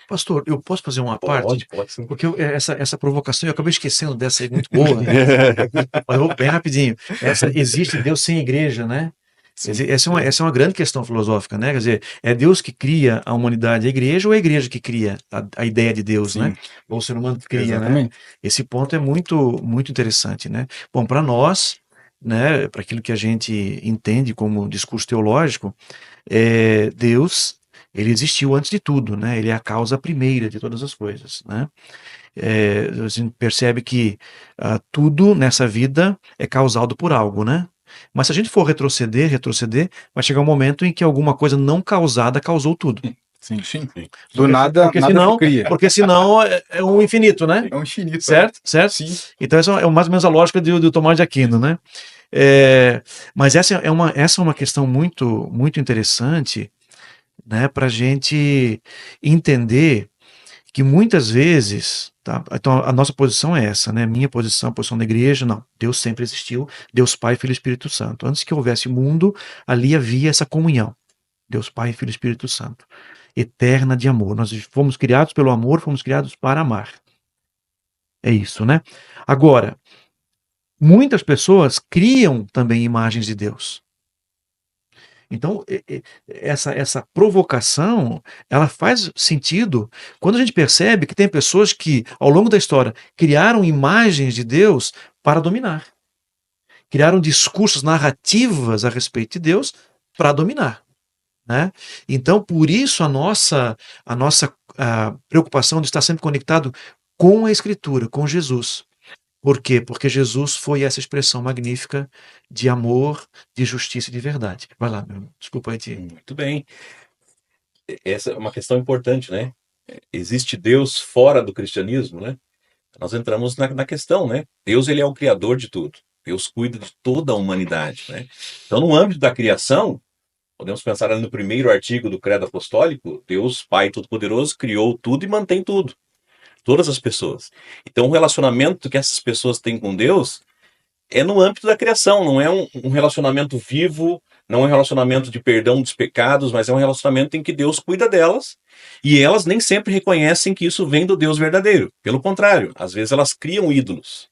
Pastor, eu posso fazer uma parte? Pode sim. Porque essa provocação, eu acabei esquecendo dessa aí, muito boa. Mas eu vou bem rapidinho. Existe Deus sem igreja, né? Quer dizer, essa é uma grande questão filosófica, né? Quer dizer, é Deus que cria a humanidade, a igreja, ou é a igreja que cria a ideia de Deus, né? Ou o ser humano que cria, né? Exatamente. Esse ponto é muito, muito interessante, né? Bom, para nós, né, para aquilo que a gente entende como discurso teológico, Deus, ele existiu antes de tudo, né? Ele é a causa primeira de todas as coisas, né? A gente percebe que tudo nessa vida é causado por algo, né? Mas se a gente for retroceder, vai chegar um momento em que alguma coisa não causada causou tudo. Sim. Sim, Do nada, Porque nada senão, se cria. porque senão é um infinito, né? é um infinito. Certo? Certo? Sim. Então essa é mais ou menos a lógica do Tomás de Aquino, né? Mas essa é uma questão muito, muito interessante, né? Para a gente entender que muitas vezes, tá? Então a nossa posição é essa, né? Minha posição, a posição da igreja, não. Deus sempre existiu, Deus Pai, Filho e Espírito Santo. Antes que houvesse mundo, ali havia essa comunhão. Deus Pai, Filho e Espírito Santo. Eterna de amor. Nós fomos criados pelo amor, fomos criados para amar. É isso, né? Agora, muitas pessoas criam também imagens de Deus. Então, essa provocação, ela faz sentido quando a gente percebe que tem pessoas que, ao longo da história, criaram imagens de Deus para dominar. Criaram discursos, narrativas a respeito de Deus para dominar. Né? Então, por isso a nossa preocupação de estar sempre conectado com a Escritura, com Jesus. Por quê? Porque Jesus foi essa expressão magnífica de amor, de justiça e de verdade. Vai lá, meu. Desculpa aí te... Muito bem. Essa é uma questão importante, né? Existe Deus fora do cristianismo, né? Nós entramos na questão, né? Deus, ele é o criador de tudo. Deus cuida de toda a humanidade, né? Então, no âmbito da criação, podemos pensar ali no primeiro artigo do Credo Apostólico, Deus, Pai Todo-Poderoso, criou tudo e mantém tudo. Todas as pessoas. Então, o relacionamento que essas pessoas têm com Deus é no âmbito da criação, não é um relacionamento vivo, não é um relacionamento de perdão dos pecados, mas é um relacionamento em que Deus cuida delas e elas nem sempre reconhecem que isso vem do Deus verdadeiro. Pelo contrário, às vezes elas criam ídolos.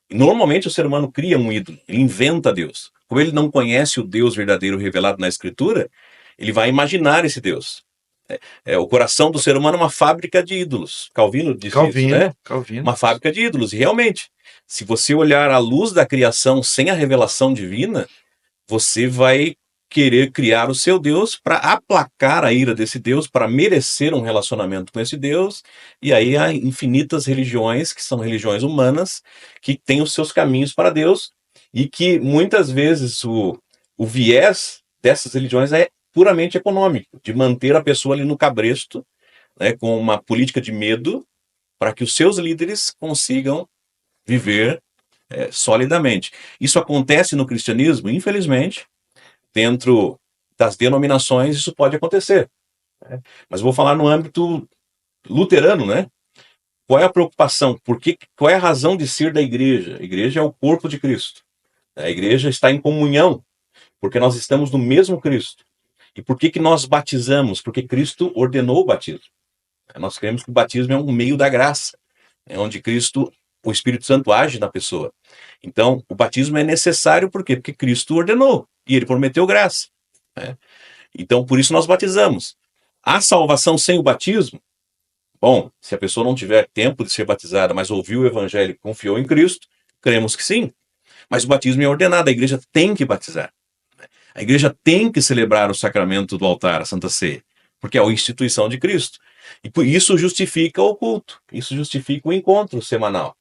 E normalmente o ser humano cria um ídolo, ele inventa Deus. Como ele não conhece o Deus verdadeiro revelado na Escritura, ele vai imaginar esse Deus. O coração do ser humano é uma fábrica de ídolos. Calvino disse isso, né? Calvino. Uma fábrica de ídolos. E realmente, se você olhar à luz da criação sem a revelação divina, você vai querer criar o seu Deus para aplacar a ira desse Deus, para merecer um relacionamento com esse Deus. E aí há infinitas religiões, que são religiões humanas, que têm os seus caminhos para Deus e que muitas vezes o viés dessas religiões é puramente econômico, de manter a pessoa ali no cabresto, né, com uma política de medo, para que os seus líderes consigam viver solidamente. Isso acontece no cristianismo, infelizmente, dentro das denominações isso pode acontecer. Mas vou falar no âmbito luterano, né? Qual é a preocupação? Qual é a razão de ser da igreja? A igreja é o corpo de Cristo. A igreja está em comunhão, porque nós estamos no mesmo Cristo. E por que nós batizamos? Porque Cristo ordenou o batismo. Nós cremos que o batismo é um meio da graça, onde Cristo, o Espírito Santo age na pessoa. Então, o batismo é necessário por quê? Porque Cristo ordenou e ele prometeu graça. Então, por isso nós batizamos. A salvação sem o batismo? Bom, se a pessoa não tiver tempo de ser batizada, mas ouviu o evangelho e confiou em Cristo, cremos que sim. Mas o batismo é ordenado, a igreja tem que batizar. A igreja tem que celebrar o sacramento do altar, a Santa Ceia, porque é a instituição de Cristo. E por isso justifica o culto, isso justifica o encontro semanal.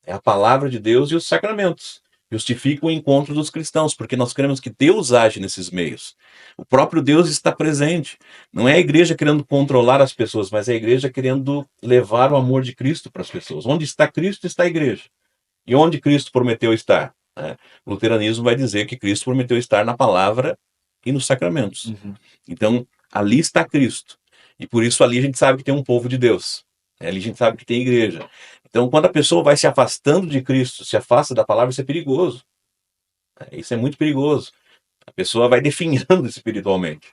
É a palavra de Deus e os sacramentos. Justifica o encontro dos cristãos, porque nós cremos que Deus age nesses meios. O próprio Deus está presente. Não é a igreja querendo controlar as pessoas, mas é a igreja querendo levar o amor de Cristo para as pessoas. Onde está Cristo, está a igreja. E onde Cristo prometeu estar? Né? O luteranismo vai dizer que Cristo prometeu estar na palavra e nos sacramentos. Então, ali está Cristo. E por isso ali a gente sabe que tem um povo de Deus. Ali a gente sabe que tem igreja. Então, quando a pessoa vai se afastando de Cristo, se afasta da palavra, isso é perigoso. Isso é muito perigoso. A pessoa vai definhando espiritualmente.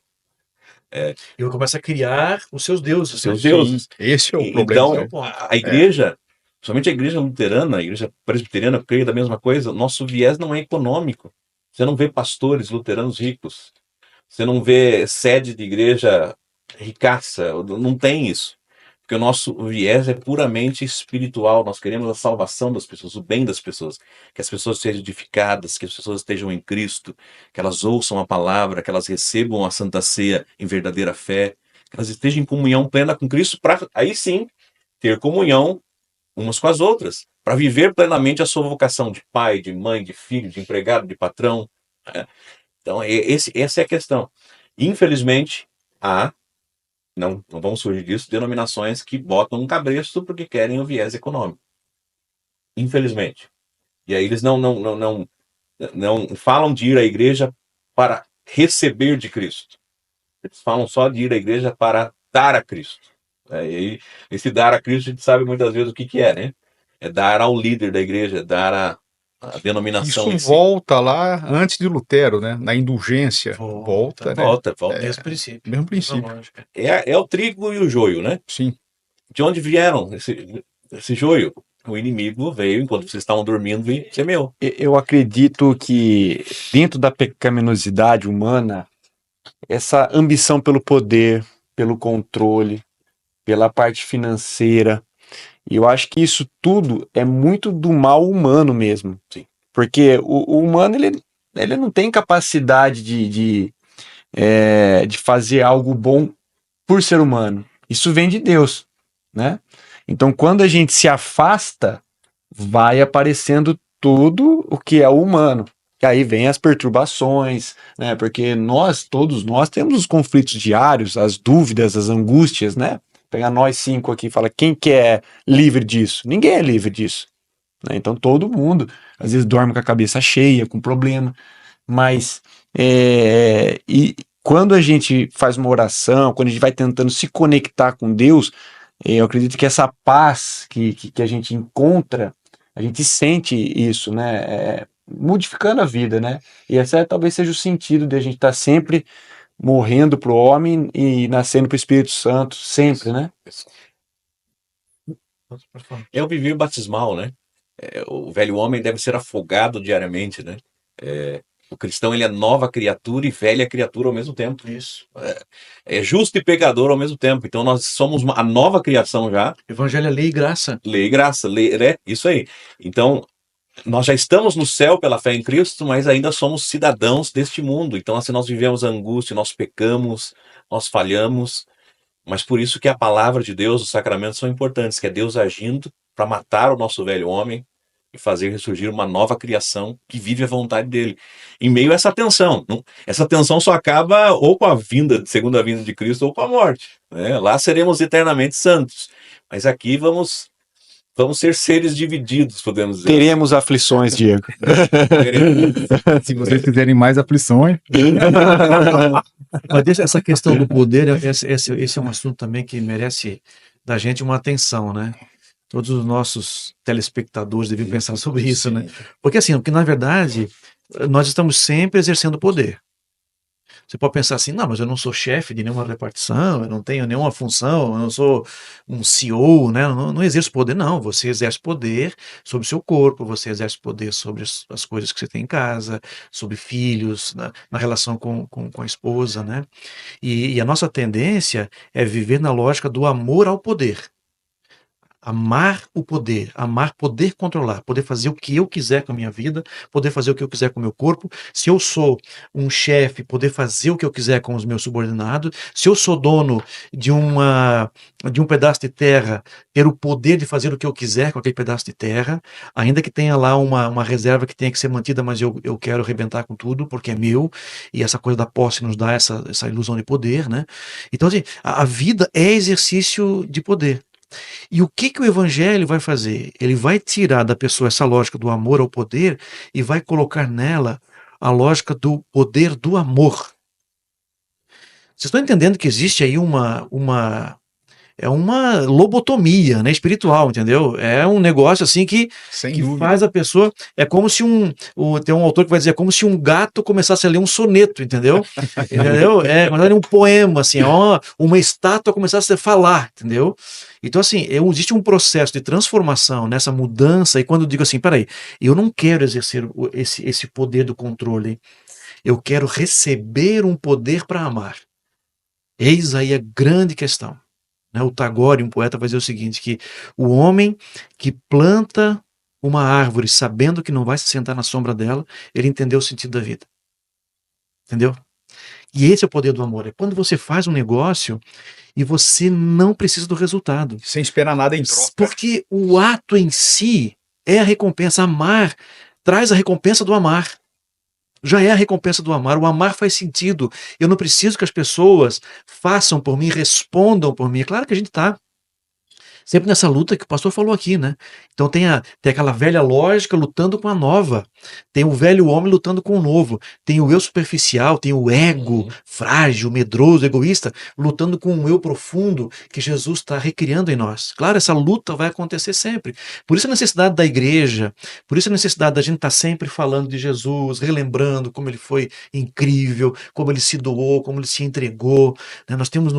E começa a criar os seus deuses. Seus né? deuses. Esse é o Então, problema. Esse é o ponto. a igreja, somente a igreja luterana, a igreja presbiteriana, creio da mesma coisa, nosso viés não é econômico. Você não vê pastores luteranos ricos. Você não vê sede de igreja ricaça. Não tem isso. Porque o nosso viés é puramente espiritual. Nós queremos a salvação das pessoas, o bem das pessoas. Que as pessoas sejam edificadas, que as pessoas estejam em Cristo, que elas ouçam a palavra, que elas recebam a Santa Ceia em verdadeira fé, que elas estejam em comunhão plena com Cristo, para aí sim ter comunhão umas com as outras, para viver plenamente a sua vocação de pai, de mãe, de filho, de empregado, de patrão. Né? Então, essa é a questão. Infelizmente, não vão surgir disso, denominações que botam um cabresto porque querem o viés econômico. Infelizmente. E aí eles não falam de ir à igreja para receber de Cristo. Eles falam só de ir à igreja para dar a Cristo. E aí, esse dar a Cristo, a gente sabe muitas vezes o que é, né? É dar ao líder da igreja, é dar a denominação em Isso si. volta lá antes de Lutero, né? Na indulgência. Volta, né? Volta. Desde o princípio. Mesmo princípio. Na lógica. É o trigo e o joio, né? Sim. De onde vieram esse joio? O inimigo veio enquanto vocês estavam dormindo e semeou. Eu acredito que dentro da pecaminosidade humana, essa ambição pelo poder, pelo controle, pela parte financeira, e eu acho que isso tudo é muito do mal humano mesmo. Sim. Porque o humano, ele não tem capacidade de fazer algo bom por ser humano. Isso vem de Deus, né? Então, quando a gente se afasta, vai aparecendo tudo o que é o humano. Que aí vem as perturbações, né? Porque todos nós temos os conflitos diários, as dúvidas, as angústias, né? Pegar nós 5 aqui e falar, quem que é livre disso? Ninguém é livre disso. Né? Então todo mundo, às vezes, dorme com a cabeça cheia, com problema. Mas, e quando a gente faz uma oração, quando a gente vai tentando se conectar com Deus, eu acredito que essa paz que a gente encontra, a gente sente isso, né? Modificando a vida, né? E esse talvez seja o sentido de a gente estar sempre morrendo para o homem e nascendo para o Espírito Santo, sempre, né? É o viver batismal, né? O velho homem deve ser afogado diariamente, né? O cristão, ele é nova criatura e velha criatura ao mesmo tempo. Isso. É justo e pecador ao mesmo tempo. Então nós somos a nova criação já. Evangelho é lei e graça. Lei e graça, né? Isso aí. Então, nós já estamos no céu pela fé em Cristo, mas ainda somos cidadãos deste mundo. Então, assim, nós vivemos a angústia, nós pecamos, nós falhamos. Mas por isso que a palavra de Deus, os sacramentos são importantes, que é Deus agindo para matar o nosso velho homem e fazer ressurgir uma nova criação que vive a vontade dele. Em meio a essa tensão. Essa tensão só acaba ou com a segunda vinda de Cristo ou com a morte. Né? Lá seremos eternamente santos. Mas aqui vamos ser seres divididos, podemos dizer. Teremos aflições, Diego. Se vocês quiserem mais aflições. Mas essa questão do poder, esse é um assunto também que merece da gente uma atenção, né? Todos os nossos telespectadores deviam pensar sobre isso, né? Porque assim, porque na verdade, nós estamos sempre exercendo poder. Você pode pensar assim, não, mas eu não sou chefe de nenhuma repartição, eu não tenho nenhuma função, eu não sou um CEO, né? Não exerço poder. Não, você exerce poder sobre o seu corpo, você exerce poder sobre as coisas que você tem em casa, sobre filhos, na relação com a esposa, né? E a nossa tendência é viver na lógica do amor ao poder. Amar o poder, amar poder controlar, poder fazer o que eu quiser com a minha vida, poder fazer o que eu quiser com o meu corpo. Se eu sou um chefe, poder fazer o que eu quiser com os meus subordinados. Se eu sou dono de um pedaço de terra, ter o poder de fazer o que eu quiser com aquele pedaço de terra, ainda que tenha lá uma reserva que tenha que ser mantida, mas eu quero arrebentar com tudo, porque é meu, e essa coisa da posse nos dá essa ilusão de poder, né? Então, assim, a vida é exercício de poder. E o que o evangelho vai fazer? Ele vai tirar da pessoa essa lógica do amor ao poder e vai colocar nela a lógica do poder do amor. Vocês estão entendendo que existe aí é uma lobotomia, né, espiritual, entendeu? É um negócio assim Sem que dúvida. faz a pessoa. É como se tem um autor que vai dizer, é como se um gato começasse a ler um soneto, entendeu? Entendeu? É como se fosse um poema, assim, uma estátua começasse a falar, entendeu? Então, assim, existe um processo de transformação nessa mudança, e quando eu digo assim, peraí, eu não quero exercer esse poder do controle, eu quero receber um poder para amar. Eis aí a grande questão. O Tagore, um poeta, vai dizer o seguinte, que o homem que planta uma árvore sabendo que não vai se sentar na sombra dela, ele entendeu o sentido da vida. Entendeu? E esse é o poder do amor. É quando você faz um negócio e você não precisa do resultado. Sem esperar nada em troca. Porque o ato em si é a recompensa. Amar traz a recompensa do amar. Já é a recompensa do amar. O amar faz sentido. Eu não preciso que as pessoas façam por mim, respondam por mim. É claro que a gente está sempre nessa luta que o pastor falou aqui, né? Então tem aquela velha lógica lutando com a nova. Tem o velho homem lutando com o novo. Tem o eu superficial, tem o ego frágil, medroso, egoísta, lutando com o eu profundo que Jesus está recriando em nós. Claro, essa luta vai acontecer sempre. Por isso a necessidade da igreja, por isso a necessidade da gente estar sempre falando de Jesus, relembrando como ele foi incrível, como ele se doou, como ele se entregou. Né? Nós temos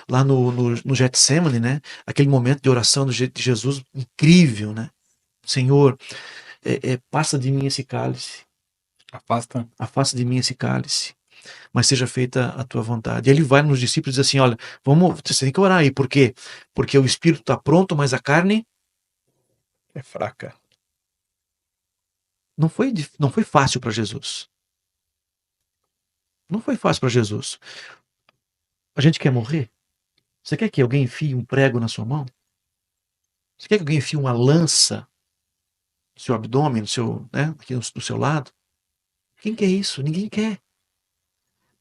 lá no Getsemane, né? Aquele momento de oração de Jesus incrível, né? Senhor, passa de mim esse cálice. Afasta de mim esse cálice. Mas seja feita a tua vontade. E ele vai nos discípulos e diz assim, olha, você tem que orar aí. Por quê? Porque o espírito está pronto, mas a carne é fraca. Não foi fácil para Jesus. Não foi fácil para Jesus. A gente quer morrer? Você quer que alguém enfie um prego na sua mão? Você quer que alguém enfie uma lança no seu abdômen, aqui do seu lado? Quem quer isso? Ninguém quer.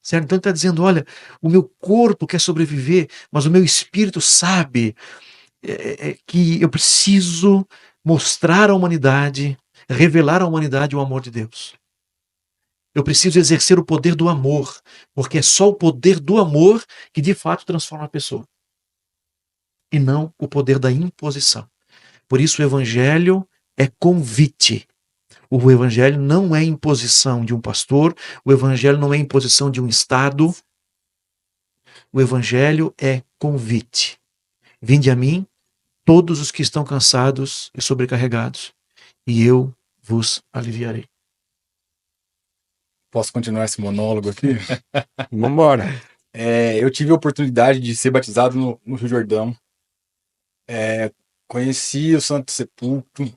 Certo? Então ele está dizendo, olha, o meu corpo quer sobreviver, mas o meu espírito sabe que eu preciso mostrar à humanidade, revelar à humanidade o amor de Deus. Eu preciso exercer o poder do amor, porque é só o poder do amor que de fato transforma a pessoa. E não o poder da imposição. Por isso o evangelho é convite. O evangelho não é imposição de um pastor, o evangelho não é imposição de um estado. O evangelho é convite. Vinde a mim, todos os que estão cansados e sobrecarregados, e eu vos aliviarei. Posso continuar esse monólogo aqui? Vamos embora. Eu tive a oportunidade de ser batizado no Rio Jordão. Conheci o Santo Sepulcro.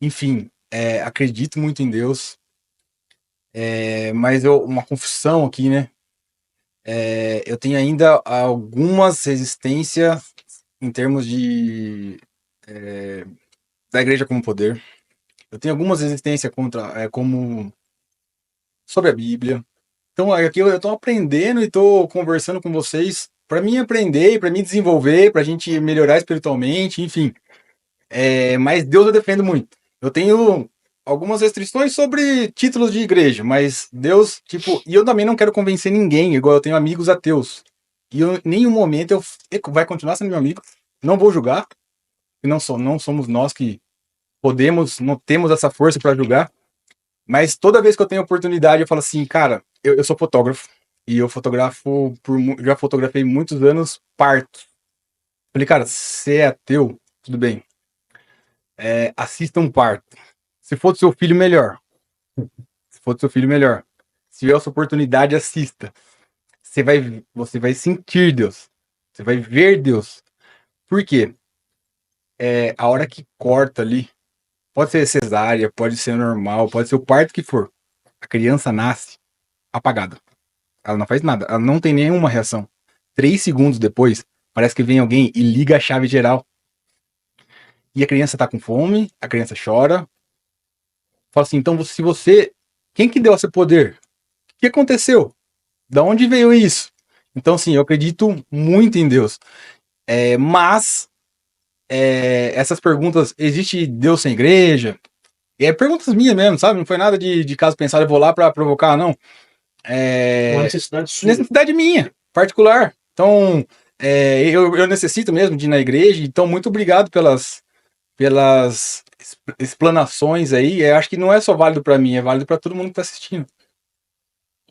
Enfim, acredito muito em Deus. Mas uma confissão aqui, né? Eu tenho ainda algumas resistências em termos da igreja como poder. Eu tenho algumas resistências sobre a Bíblia. Então aqui eu estou aprendendo e estou conversando com vocês para mim aprender, para mim desenvolver, para a gente melhorar espiritualmente, enfim. Mas Deus eu defendo muito. Eu tenho algumas restrições sobre títulos de igreja, mas Deus, e eu também não quero convencer ninguém, igual eu tenho amigos ateus. E em nenhum momento vai continuar sendo meu amigo, não vou julgar, e não somos nós que podemos, não temos essa força para julgar, mas toda vez que eu tenho oportunidade, eu falo assim, cara, eu sou fotógrafo, e eu já fotografei muitos anos partos. Falei, cara, você é ateu, tudo bem. Assista um parto. Se for do seu filho, melhor. Se for do seu filho, melhor. Se tiver essa oportunidade, assista. Você vai sentir Deus. Você vai ver Deus. Por quê? A hora que corta ali, pode ser cesárea, pode ser normal, pode ser o parto que for. A criança nasce apagada. Ela não faz nada. Ela não tem nenhuma reação. 3 segundos depois, parece que vem alguém e liga a chave geral. E a criança tá com fome, a criança chora. Fala assim, então quem que deu esse poder? O que aconteceu? Da onde veio isso? Então, sim, eu acredito muito em Deus. Mas essas perguntas, existe Deus sem igreja? E é perguntas minhas mesmo, sabe? Não foi nada de caso pensado, eu vou lá pra provocar, não. Uma É necessidade sua. necessidade minha, particular. Então, eu necessito mesmo de ir na igreja, então muito obrigado pelas explanações aí. Eu acho que não é só válido pra mim, é válido pra todo mundo que tá assistindo.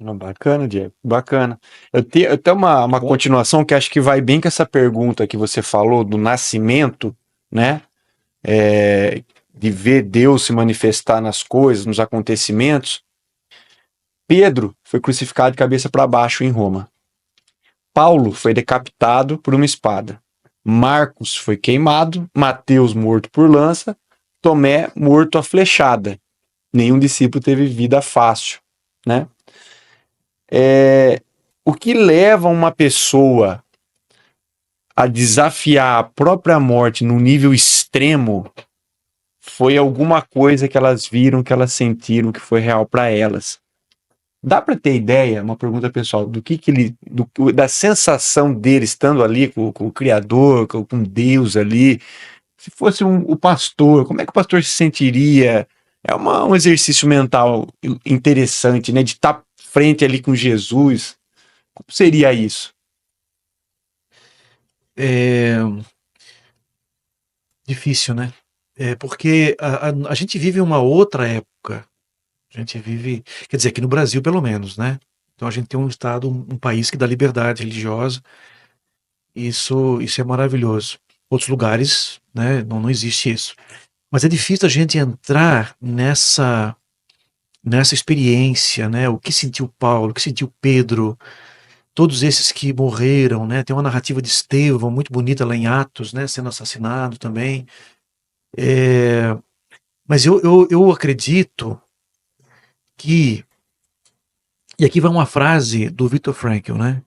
Bacana, Diego, bacana. Eu tenho uma Bom. continuação que acho que vai bem com essa pergunta que você falou do nascimento, né? De ver Deus se manifestar nas coisas, nos acontecimentos. Pedro foi crucificado de cabeça para baixo em Roma. Paulo foi decapitado por uma espada. Marcos foi queimado. Mateus morto por lança. Tomé morto a flechada. Nenhum discípulo teve vida fácil, né? O que leva uma pessoa a desafiar a própria morte num nível extremo foi alguma coisa que elas viram, que elas sentiram que foi real para elas. Dá para ter ideia, uma pergunta pessoal, do que ele, da sensação dele estando ali com o Criador, com Deus ali? Se fosse o pastor, como é que o pastor se sentiria? É um exercício mental interessante, né? De estar frente ali com Jesus. Como seria isso? É difícil, né? Porque a gente vive uma outra época. A gente vive, quer dizer, aqui no Brasil, pelo menos, né? Então a gente tem um estado, um país que dá liberdade religiosa. Isso é maravilhoso. Outros lugares, né? Não existe isso. Mas é difícil a gente entrar nessa experiência, né? O que sentiu Paulo, o que sentiu Pedro, todos esses que morreram, né? Tem uma narrativa de Estevão muito bonita lá em Atos, né? Sendo assassinado também. Mas eu acredito que, e aqui vai uma frase do Viktor Frankl, né?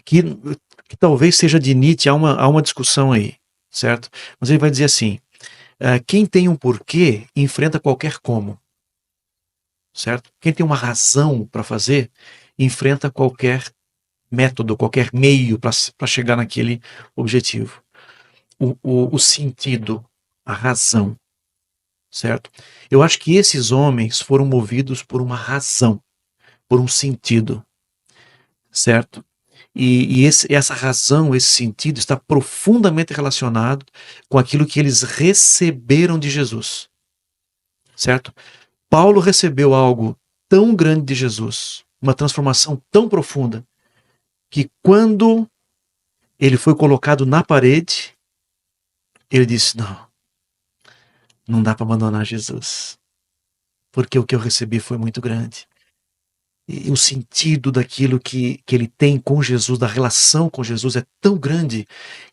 Que talvez seja de Nietzsche, há uma discussão aí, certo? Mas ele vai dizer assim: quem tem um porquê enfrenta qualquer como, certo? Quem tem uma razão para fazer enfrenta qualquer método, qualquer meio para chegar naquele objetivo. O sentido, a razão, certo? Eu acho que esses homens foram movidos por uma razão, por um sentido, certo? E essa razão, esse sentido está profundamente relacionado com aquilo que eles receberam de Jesus, certo? Paulo recebeu algo tão grande de Jesus, uma transformação tão profunda, que quando ele foi colocado na parede, ele disse: não dá para abandonar Jesus, porque o que eu recebi foi muito grande. E o sentido daquilo que ele tem com Jesus, da relação com Jesus, é tão grande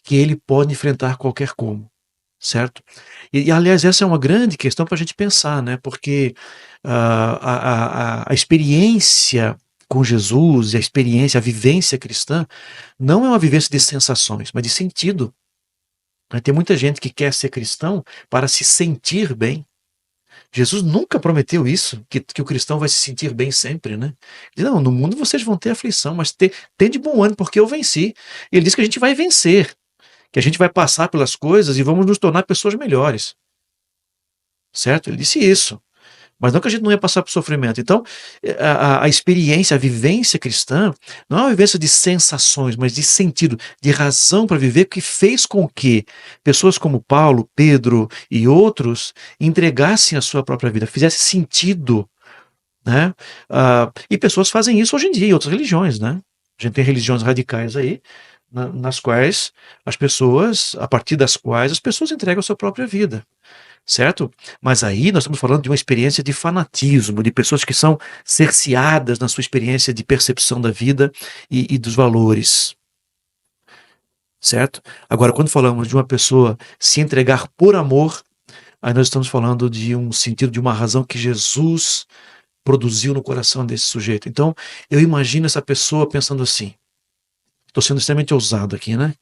que ele pode enfrentar qualquer como, certo? Aliás, essa é uma grande questão para a gente pensar, né? Porque a experiência com Jesus, e a experiência, a vivência cristã, não é uma vivência de sensações, mas de sentido. Tem muita gente que quer ser cristão para se sentir bem. Jesus nunca prometeu isso, que o cristão vai se sentir bem sempre, né? Ele diz: não, no mundo vocês vão ter aflição, mas tem de bom ânimo, porque eu venci. Ele diz que a gente vai vencer, que a gente vai passar pelas coisas e vamos nos tornar pessoas melhores. Certo? Ele disse isso. Mas não que a gente não ia passar por sofrimento. Então, a experiência, a vivência cristã, não é uma vivência de sensações, mas de sentido, de razão para viver, que fez com que pessoas como Paulo, Pedro e outros entregassem a sua própria vida, fizesse sentido, né? E pessoas fazem isso hoje em dia em outras religiões, né? A gente tem religiões radicais aí, nas quais as pessoas, a partir das quais as pessoas entregam a sua própria vida. Certo? Mas aí nós estamos falando de uma experiência de fanatismo, de pessoas que são cerceadas na sua experiência de percepção da vida e dos valores. Certo? Agora, quando falamos de uma pessoa se entregar por amor, aí nós estamos falando de um sentido, de uma razão que Jesus produziu no coração desse sujeito. Então, eu imagino essa pessoa pensando assim. Estou sendo extremamente ousado aqui, né?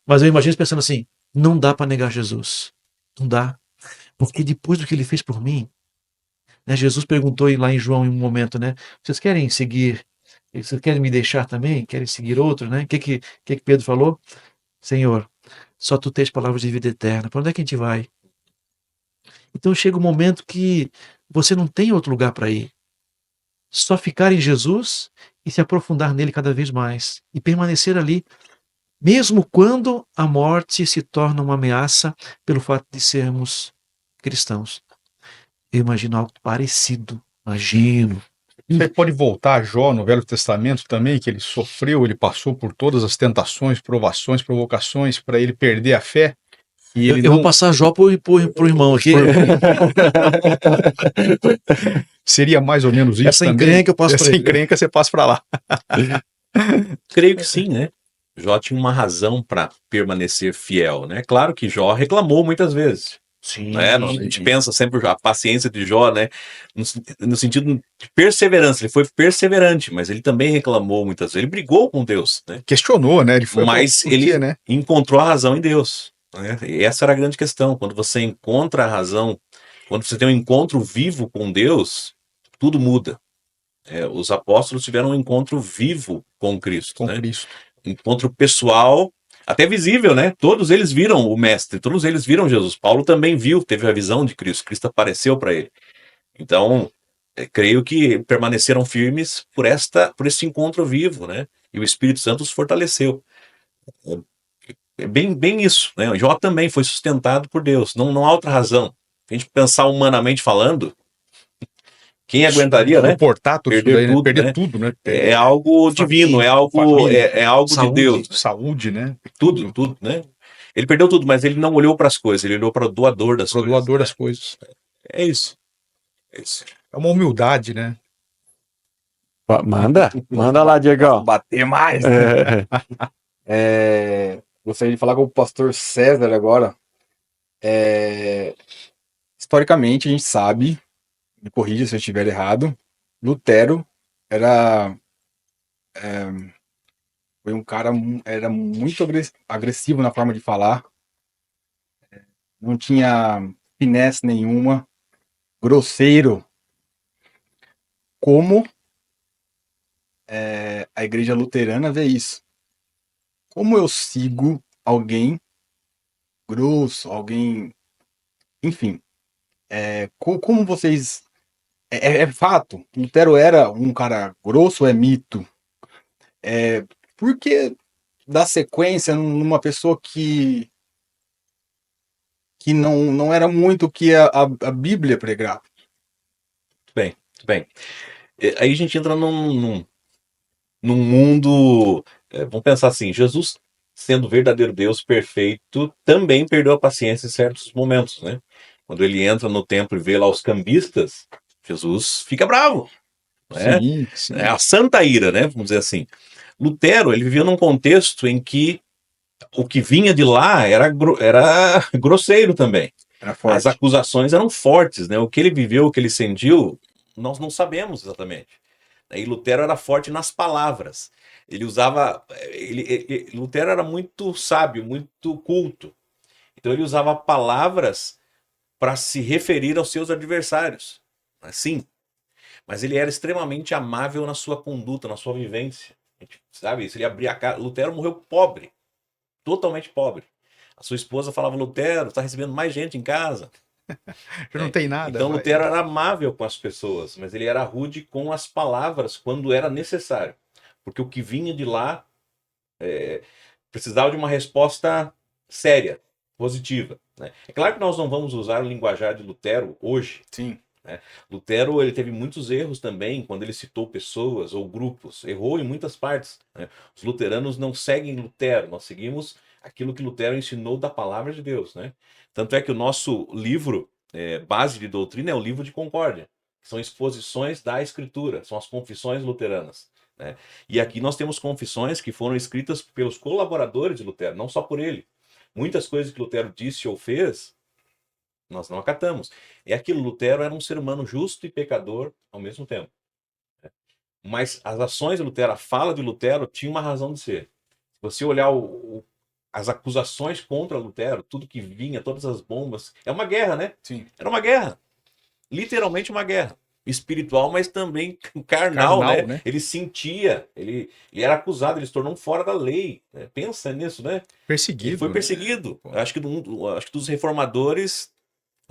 Mas eu imagino pensando assim: não dá para negar Jesus. Não dá. Porque depois do que ele fez por mim, né, Jesus perguntou lá em João em um momento, né? Vocês querem seguir Vocês querem me deixar também? Querem seguir outro, né? O que Pedro falou? Senhor, só tu tens palavras de vida eterna. Para onde é que a gente vai? Então chega um momento que você não tem outro lugar para ir. Só ficar em Jesus e se aprofundar nele cada vez mais. E permanecer ali, mesmo quando a morte se torna uma ameaça pelo fato de sermos cristãos. Eu imagino algo parecido. Imagino. Você pode voltar a Jó no Velho Testamento também, que ele sofreu, ele passou por todas as tentações, provações, provocações para ele perder a fé. E ele Eu vou passar Jó pro irmão aqui. Seria mais ou menos isso Essa também. encrenca eu passo pra Essa ele. encrenca você passa para lá. Creio que sim, né? Jó tinha uma razão para permanecer fiel, né? Claro que Jó reclamou muitas vezes. Sim. Né? A gente pensa sempre a paciência de Jó, né? No sentido de perseverança. Ele foi perseverante, mas ele também reclamou muitas vezes. Ele brigou com Deus, né? Questionou, né? Ele foi Mas por ele quê, né? encontrou a razão em Deus. Né? E essa era a grande questão. Quando você encontra a razão, quando você tem um encontro vivo com Deus, tudo muda. Os apóstolos tiveram um encontro vivo com Cristo. Com né? Cristo. Encontro pessoal, até visível, né? Todos eles viram o Mestre, todos eles viram Jesus. Paulo também viu, teve a visão de Cristo. Cristo apareceu para ele. Então, creio que permaneceram firmes por esse encontro vivo, né? E o Espírito Santo os fortaleceu. É bem isso, né? Jó também foi sustentado por Deus. Não há outra razão. Se a gente pensar humanamente falando, quem aguentaria, né? Suportar tudo isso Perder daí, né? tudo, Perder né? tudo, né? É algo divino, é algo, família, é algo de saúde, Deus. Né? saúde, né? Tudo, né? Ele perdeu tudo, mas ele não olhou para as coisas, ele olhou para o doador das Pro coisas. doador Né? das coisas. É isso. É isso. É uma humildade, né? Manda lá, Diegão. Bater mais. Gostaria de falar com o pastor César agora. Historicamente, a gente sabe, me corrija se eu estiver errado, Lutero foi um cara, era muito agressivo na forma de falar, não tinha finesse nenhuma, grosseiro. Como a igreja luterana vê isso? Como eu sigo alguém grosso, alguém, enfim, como vocês, é fato, Lutero era um cara grosso, é mito, por que dar sequência numa pessoa que não era muito o que a Bíblia pregava? Tudo bem. Aí a gente entra num mundo, vamos pensar assim, Jesus, sendo o verdadeiro Deus perfeito, também perdeu a paciência em certos momentos, né? Quando ele entra no templo e vê lá os cambistas, Jesus fica bravo. Né? Sim. É a santa ira, né? Vamos dizer assim. Lutero, ele vivia num contexto em que o que vinha de lá era grosseiro também. Era forte. As acusações eram fortes, né? O que ele viveu, o que ele sentiu, nós não sabemos exatamente. E Lutero era forte nas palavras. Ele usava. Lutero era muito sábio, muito culto. Então ele usava palavras para se referir aos seus adversários. Assim. Mas ele era extremamente amável na sua conduta, na sua vivência. Sabe? Se ele abria a cara. Lutero morreu pobre. Totalmente pobre. A sua esposa falava: Lutero, está recebendo mais gente em casa. Já não tem nada. Então Lutero era amável com as pessoas, mas ele era rude com as palavras quando era necessário. Porque o que vinha de lá precisava de uma resposta séria, positiva. Né? É claro que nós não vamos usar o linguajar de Lutero hoje. Sim. Né? Lutero ele teve muitos erros também quando ele citou pessoas ou grupos. Errou em muitas partes. Né? Os luteranos não seguem Lutero, nós seguimos aquilo que Lutero ensinou da palavra de Deus. Né? Tanto é que o nosso livro base de doutrina é o livro de Concórdia, que são exposições da Escritura, são as confissões luteranas. Né? E aqui nós temos confissões que foram escritas pelos colaboradores de Lutero, não só por ele. Muitas coisas que Lutero disse ou fez, nós não acatamos. É aquilo, Lutero era um ser humano justo e pecador ao mesmo tempo. Mas as ações de Lutero, a fala de Lutero tinha uma razão de ser. Se você olhar as acusações contra Lutero, tudo que vinha, todas as bombas, é uma guerra, né? Sim. Era uma guerra. Literalmente uma guerra. espiritual, mas também carnal, Carnal, né? né? Ele sentia, ele era acusado, ele se tornou um fora da lei, né? Pensa nisso, né? Ele Perseguido, foi né? perseguido. Pô. Acho que dos reformadores,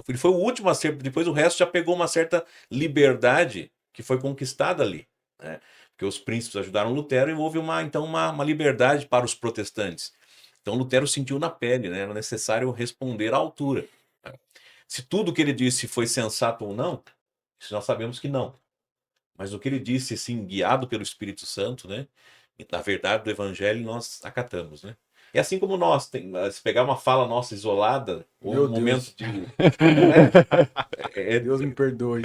ele foi o último a ser, depois o resto já pegou uma certa liberdade que foi conquistada ali, né? Porque os príncipes ajudaram Lutero e houve uma liberdade para os protestantes. Então Lutero sentiu na pele, né? Era necessário responder à altura. Se tudo que ele disse foi sensato ou não, isso nós sabemos que não. Mas o que ele disse, assim, guiado pelo Espírito Santo, né? Na verdade do Evangelho nós acatamos, né? É assim como nós, se pegar uma fala nossa isolada, ou Meu um momento Deus. de. Não é? Deus me perdoe.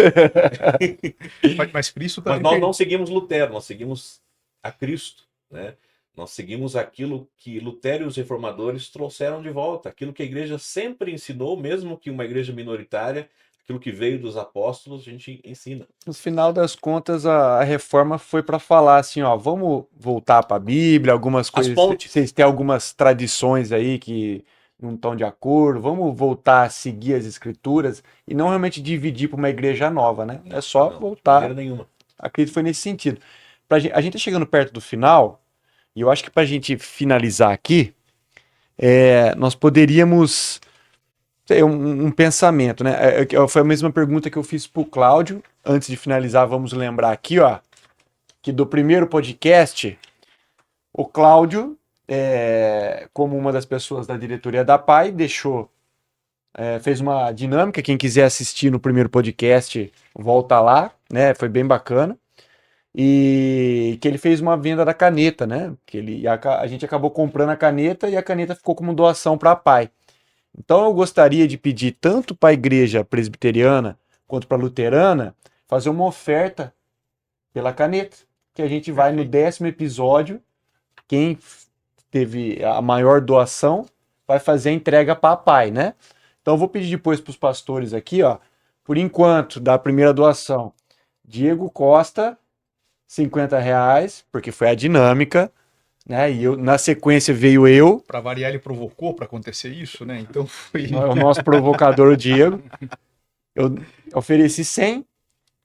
Mas Cristo Mas também nós não seguimos Lutero, nós seguimos a Cristo, né? Nós seguimos aquilo que Lutero e os reformadores trouxeram de volta, aquilo que a igreja sempre ensinou, mesmo que uma igreja minoritária, aquilo que veio dos apóstolos, a gente ensina. No final das contas, a reforma foi para falar assim, ó, vamos voltar para a Bíblia, algumas coisas, fontes. vocês têm algumas tradições aí que não estão de acordo, vamos voltar a seguir as escrituras e não realmente dividir para uma igreja nova, né? É só Não, de voltar. maneira nenhuma. Acredito que foi nesse sentido. A gente tá chegando perto do final, e eu acho que para a gente finalizar aqui, nós poderíamos ter um pensamento, né? Foi a mesma pergunta que eu fiz para o Cláudio. Antes de finalizar, vamos lembrar aqui, ó, que do primeiro podcast, o Cláudio, como uma das pessoas da diretoria da PAI, fez uma dinâmica. Quem quiser assistir no primeiro podcast, volta lá, né? Foi bem bacana. E que ele fez uma venda da caneta, né? A gente acabou comprando a caneta e a caneta ficou como doação para a PAI. Então eu gostaria de pedir tanto para a igreja presbiteriana quanto para a luterana fazer uma oferta pela caneta, que a gente vai no 10º episódio, quem teve a maior doação vai fazer a entrega para a PAI, né? Então eu vou pedir depois para os pastores aqui, ó, por enquanto, da primeira doação, Diego Costa, R$ 50, porque foi a dinâmica, né? E na sequência veio eu, Para variar, ele provocou para acontecer isso, né? Então foi. o nosso provocador, o Diego. Eu ofereci 100,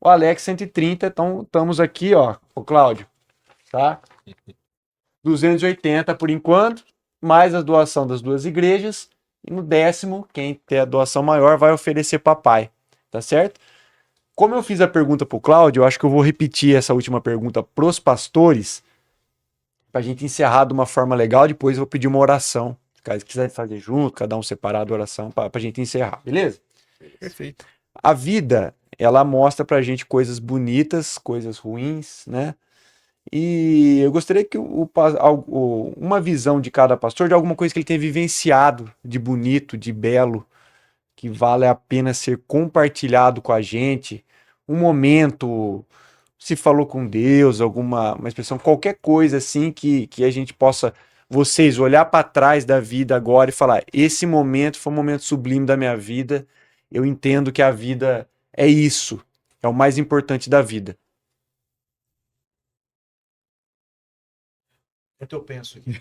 o Alex 130, então estamos aqui, ó, o Cláudio, tá? 280 por enquanto, mais a doação das duas igrejas, e no 10º, quem ter a doação maior vai oferecer papai, tá certo? Como eu fiz a pergunta pro Cláudio, eu acho que eu vou repetir essa última pergunta pros pastores, pra gente encerrar de uma forma legal, depois eu vou pedir uma oração, caso quiser fazer junto, cada um separado a oração, pra gente encerrar, beleza? Perfeito. A vida, ela mostra pra gente coisas bonitas, coisas ruins, né? E eu gostaria que uma visão de cada pastor de alguma coisa que ele tenha vivenciado de bonito, de belo, que vale a pena ser compartilhado com a gente. Um momento, se falou com Deus, uma expressão, qualquer coisa assim que a gente possa, vocês, olhar para trás da vida agora e falar: esse momento foi um momento sublime da minha vida. Eu entendo que a vida é isso, é o mais importante da vida. É o que eu penso aqui.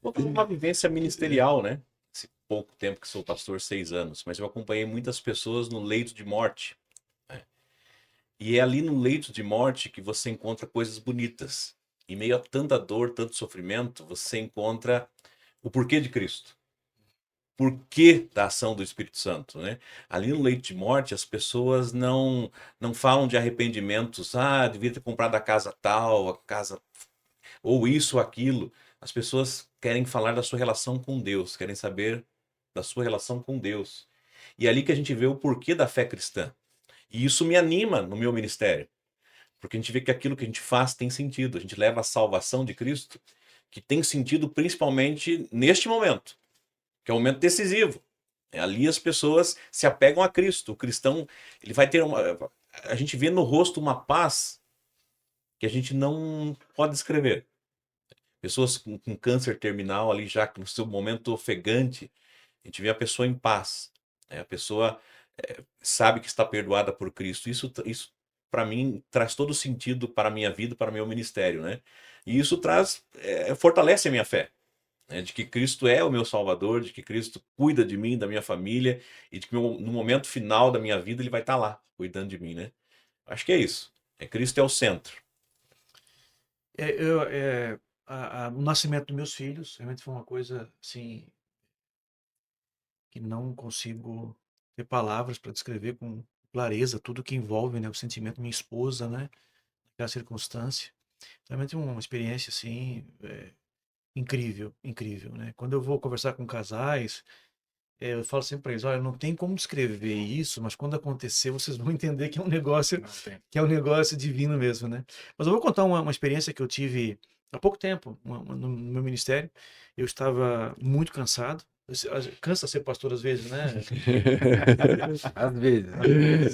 Eu tive uma vivência ministerial, né? Esse pouco tempo que sou pastor, 6 anos, mas eu acompanhei muitas pessoas no leito de morte, né? E é ali no leito de morte que você encontra coisas bonitas. Em meio a tanta dor, tanto sofrimento, você encontra o porquê de Cristo. Porquê da ação do Espírito Santo, né? Ali no leito de morte, as pessoas não falam de arrependimentos. Ah, devia ter comprado a casa tal, a casa ou isso ou aquilo. As pessoas querem falar da sua relação com Deus, querem saber da sua relação com Deus. E é ali que a gente vê o porquê da fé cristã. E isso me anima no meu ministério, porque a gente vê que aquilo que a gente faz tem sentido. A gente leva a salvação de Cristo, que tem sentido principalmente neste momento, que é um momento decisivo. Ali as pessoas se apegam a Cristo. O cristão, ele vai ter a gente vê no rosto uma paz que a gente não pode descrever. Pessoas com câncer terminal ali já no seu momento ofegante, a gente vê a pessoa em paz, né? A pessoa sabe que está perdoada por Cristo. Isso para mim traz todo sentido para a minha vida, para o meu ministério, né? E isso fortalece a minha fé. né, de que Cristo é o meu Salvador, de que Cristo cuida de mim, da minha família, e de que no momento final da minha vida ele vai estar lá, cuidando de mim, né? Acho que é isso. Cristo é o centro. O nascimento dos meus filhos realmente foi uma coisa assim que não consigo ter palavras para descrever com clareza tudo que envolve, né, o sentimento da minha esposa, né, naquela circunstância. Realmente uma experiência assim incrível, incrível, né? Quando eu vou conversar com casais, eu falo sempre para eles, olha, não tem como descrever isso, mas quando acontecer, vocês vão entender Não tem. que é um negócio divino mesmo, né? Mas eu vou contar uma experiência que eu tive há pouco tempo, no meu ministério. Eu estava muito cansado. Cansa ser pastor às vezes, né? Às vezes.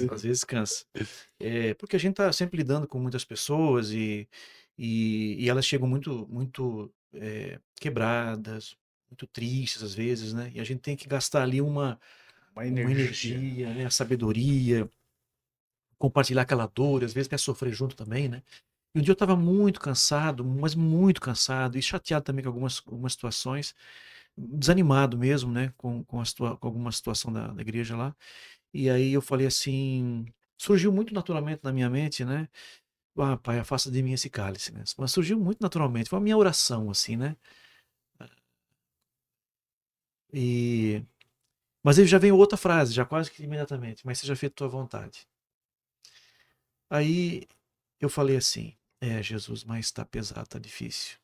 Às vezes cansa. Porque a gente está sempre lidando com muitas pessoas e elas chegam muito quebradas, muito tristes às vezes, né? E a gente tem que gastar ali Uma uma energia. energia, né? A sabedoria, compartilhar aquela dor, às vezes até sofrer junto também, né? E um dia eu estava muito cansado, mas muito cansado e chateado também com algumas situações, desanimado mesmo, né? Com alguma situação da igreja lá. E aí eu falei assim, surgiu muito naturalmente na minha mente, né? Ah, pai, afasta de mim esse cálice, né? Mas surgiu muito naturalmente, foi a minha oração, assim, né? E... Mas aí já veio outra frase, já quase que imediatamente, mas seja feita a tua vontade. Aí eu falei assim, Jesus, mas está pesado, está difícil.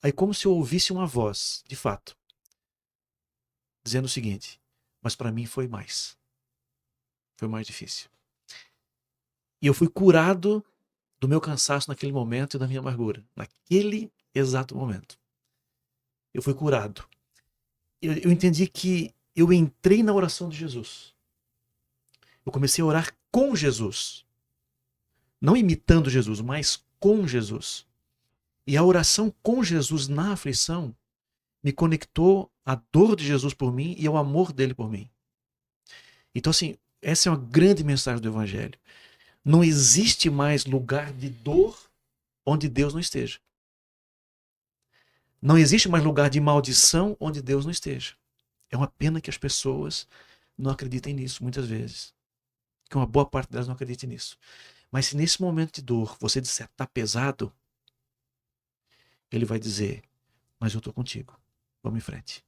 Aí como se eu ouvisse uma voz, de fato, dizendo o seguinte, mas para mim foi mais difícil. E eu fui curado do meu cansaço naquele momento e da minha amargura, naquele exato momento. Eu fui curado. Eu entendi que eu entrei na oração de Jesus. Eu comecei a orar com Jesus. Não imitando Jesus, mas com Jesus. E a oração com Jesus na aflição me conectou à dor de Jesus por mim e ao amor dele por mim. Então, assim, essa é uma grande mensagem do Evangelho. Não existe mais lugar de dor onde Deus não esteja. Não existe mais lugar de maldição onde Deus não esteja. É uma pena que as pessoas não acreditem nisso, muitas vezes. Que uma boa parte delas não acredite nisso. Mas se nesse momento de dor você disser está pesado, ele vai dizer, mas eu estou contigo. Vamos em frente.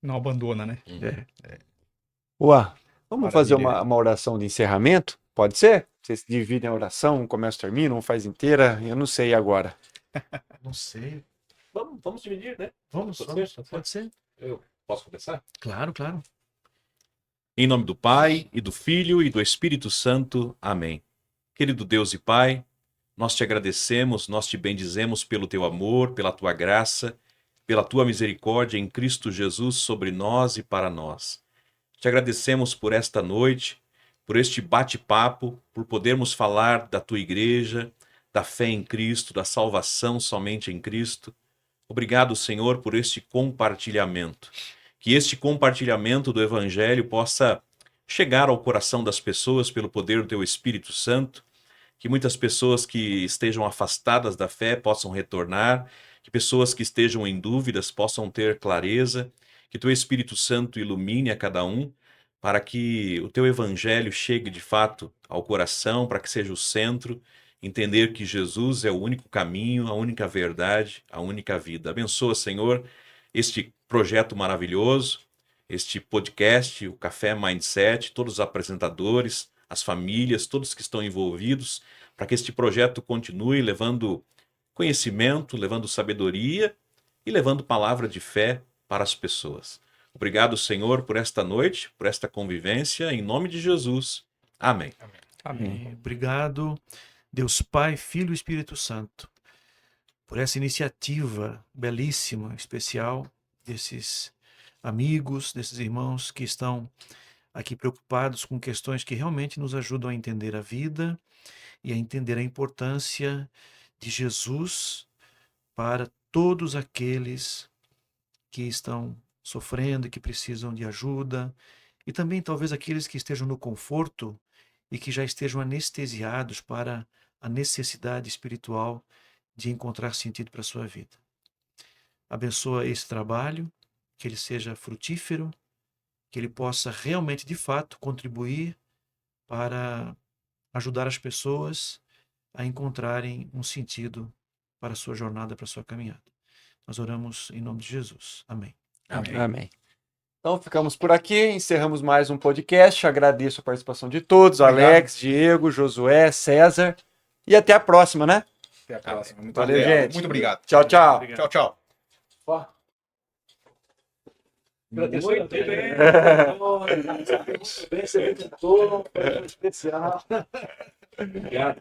Não abandona, né? Ué, vamos fazer Maravilha. uma oração de encerramento? Pode ser? Vocês dividem a oração, um começa e termina, um faz inteira, eu não sei agora. Não sei. Vamos dividir, né? Vamos, pode ser. Eu posso começar? Claro, claro. Em nome do Pai, e do Filho, e do Espírito Santo. Amém. Querido Deus e Pai, nós te agradecemos, nós te bendizemos pelo teu amor, pela tua graça, pela tua misericórdia em Cristo Jesus sobre nós e para nós. Te agradecemos por esta noite, por este bate-papo, por podermos falar da tua igreja, da fé em Cristo, da salvação somente em Cristo. Obrigado, Senhor, por este compartilhamento. Que este compartilhamento do Evangelho possa chegar ao coração das pessoas pelo poder do teu Espírito Santo, que muitas pessoas que estejam afastadas da fé possam retornar, que pessoas que estejam em dúvidas possam ter clareza, que teu Espírito Santo ilumine a cada um, para que o teu Evangelho chegue de fato ao coração, para que seja o centro, entender que Jesus é o único caminho, a única verdade, a única vida. Abençoa, Senhor, este projeto maravilhoso, este podcast, o Café Mindset, todos os apresentadores, as famílias, todos que estão envolvidos, para que este projeto continue levando conhecimento, levando sabedoria e levando palavra de fé para as pessoas. Obrigado, Senhor, por esta noite, por esta convivência, em nome de Jesus. Amém. Amém. Obrigado, Deus Pai, Filho e Espírito Santo, por essa iniciativa belíssima, especial desses amigos, desses irmãos que estão aqui preocupados com questões que realmente nos ajudam a entender a vida e a entender a importância de Jesus para todos aqueles que estão sofrendo e que precisam de ajuda, e também talvez aqueles que estejam no conforto e que já estejam anestesiados para a necessidade espiritual de encontrar sentido para a sua vida. abençoa esse trabalho, que ele seja frutífero, que ele possa realmente, de fato, contribuir para ajudar as pessoas a encontrarem um sentido para a sua jornada, para a sua caminhada. Nós oramos em nome de Jesus. Amém. Amém. Então ficamos por aqui, encerramos mais um podcast. Agradeço a participação de todos, Obrigado. Alex, Diego, Josué, César. E até a próxima, né? Até a próxima. Muito Valeu, Obrigado. gente. Muito obrigado. Tchau, tchau. Obrigado. Tchau, tchau. Muito Muito bem, você tentou, foi especial. Obrigado.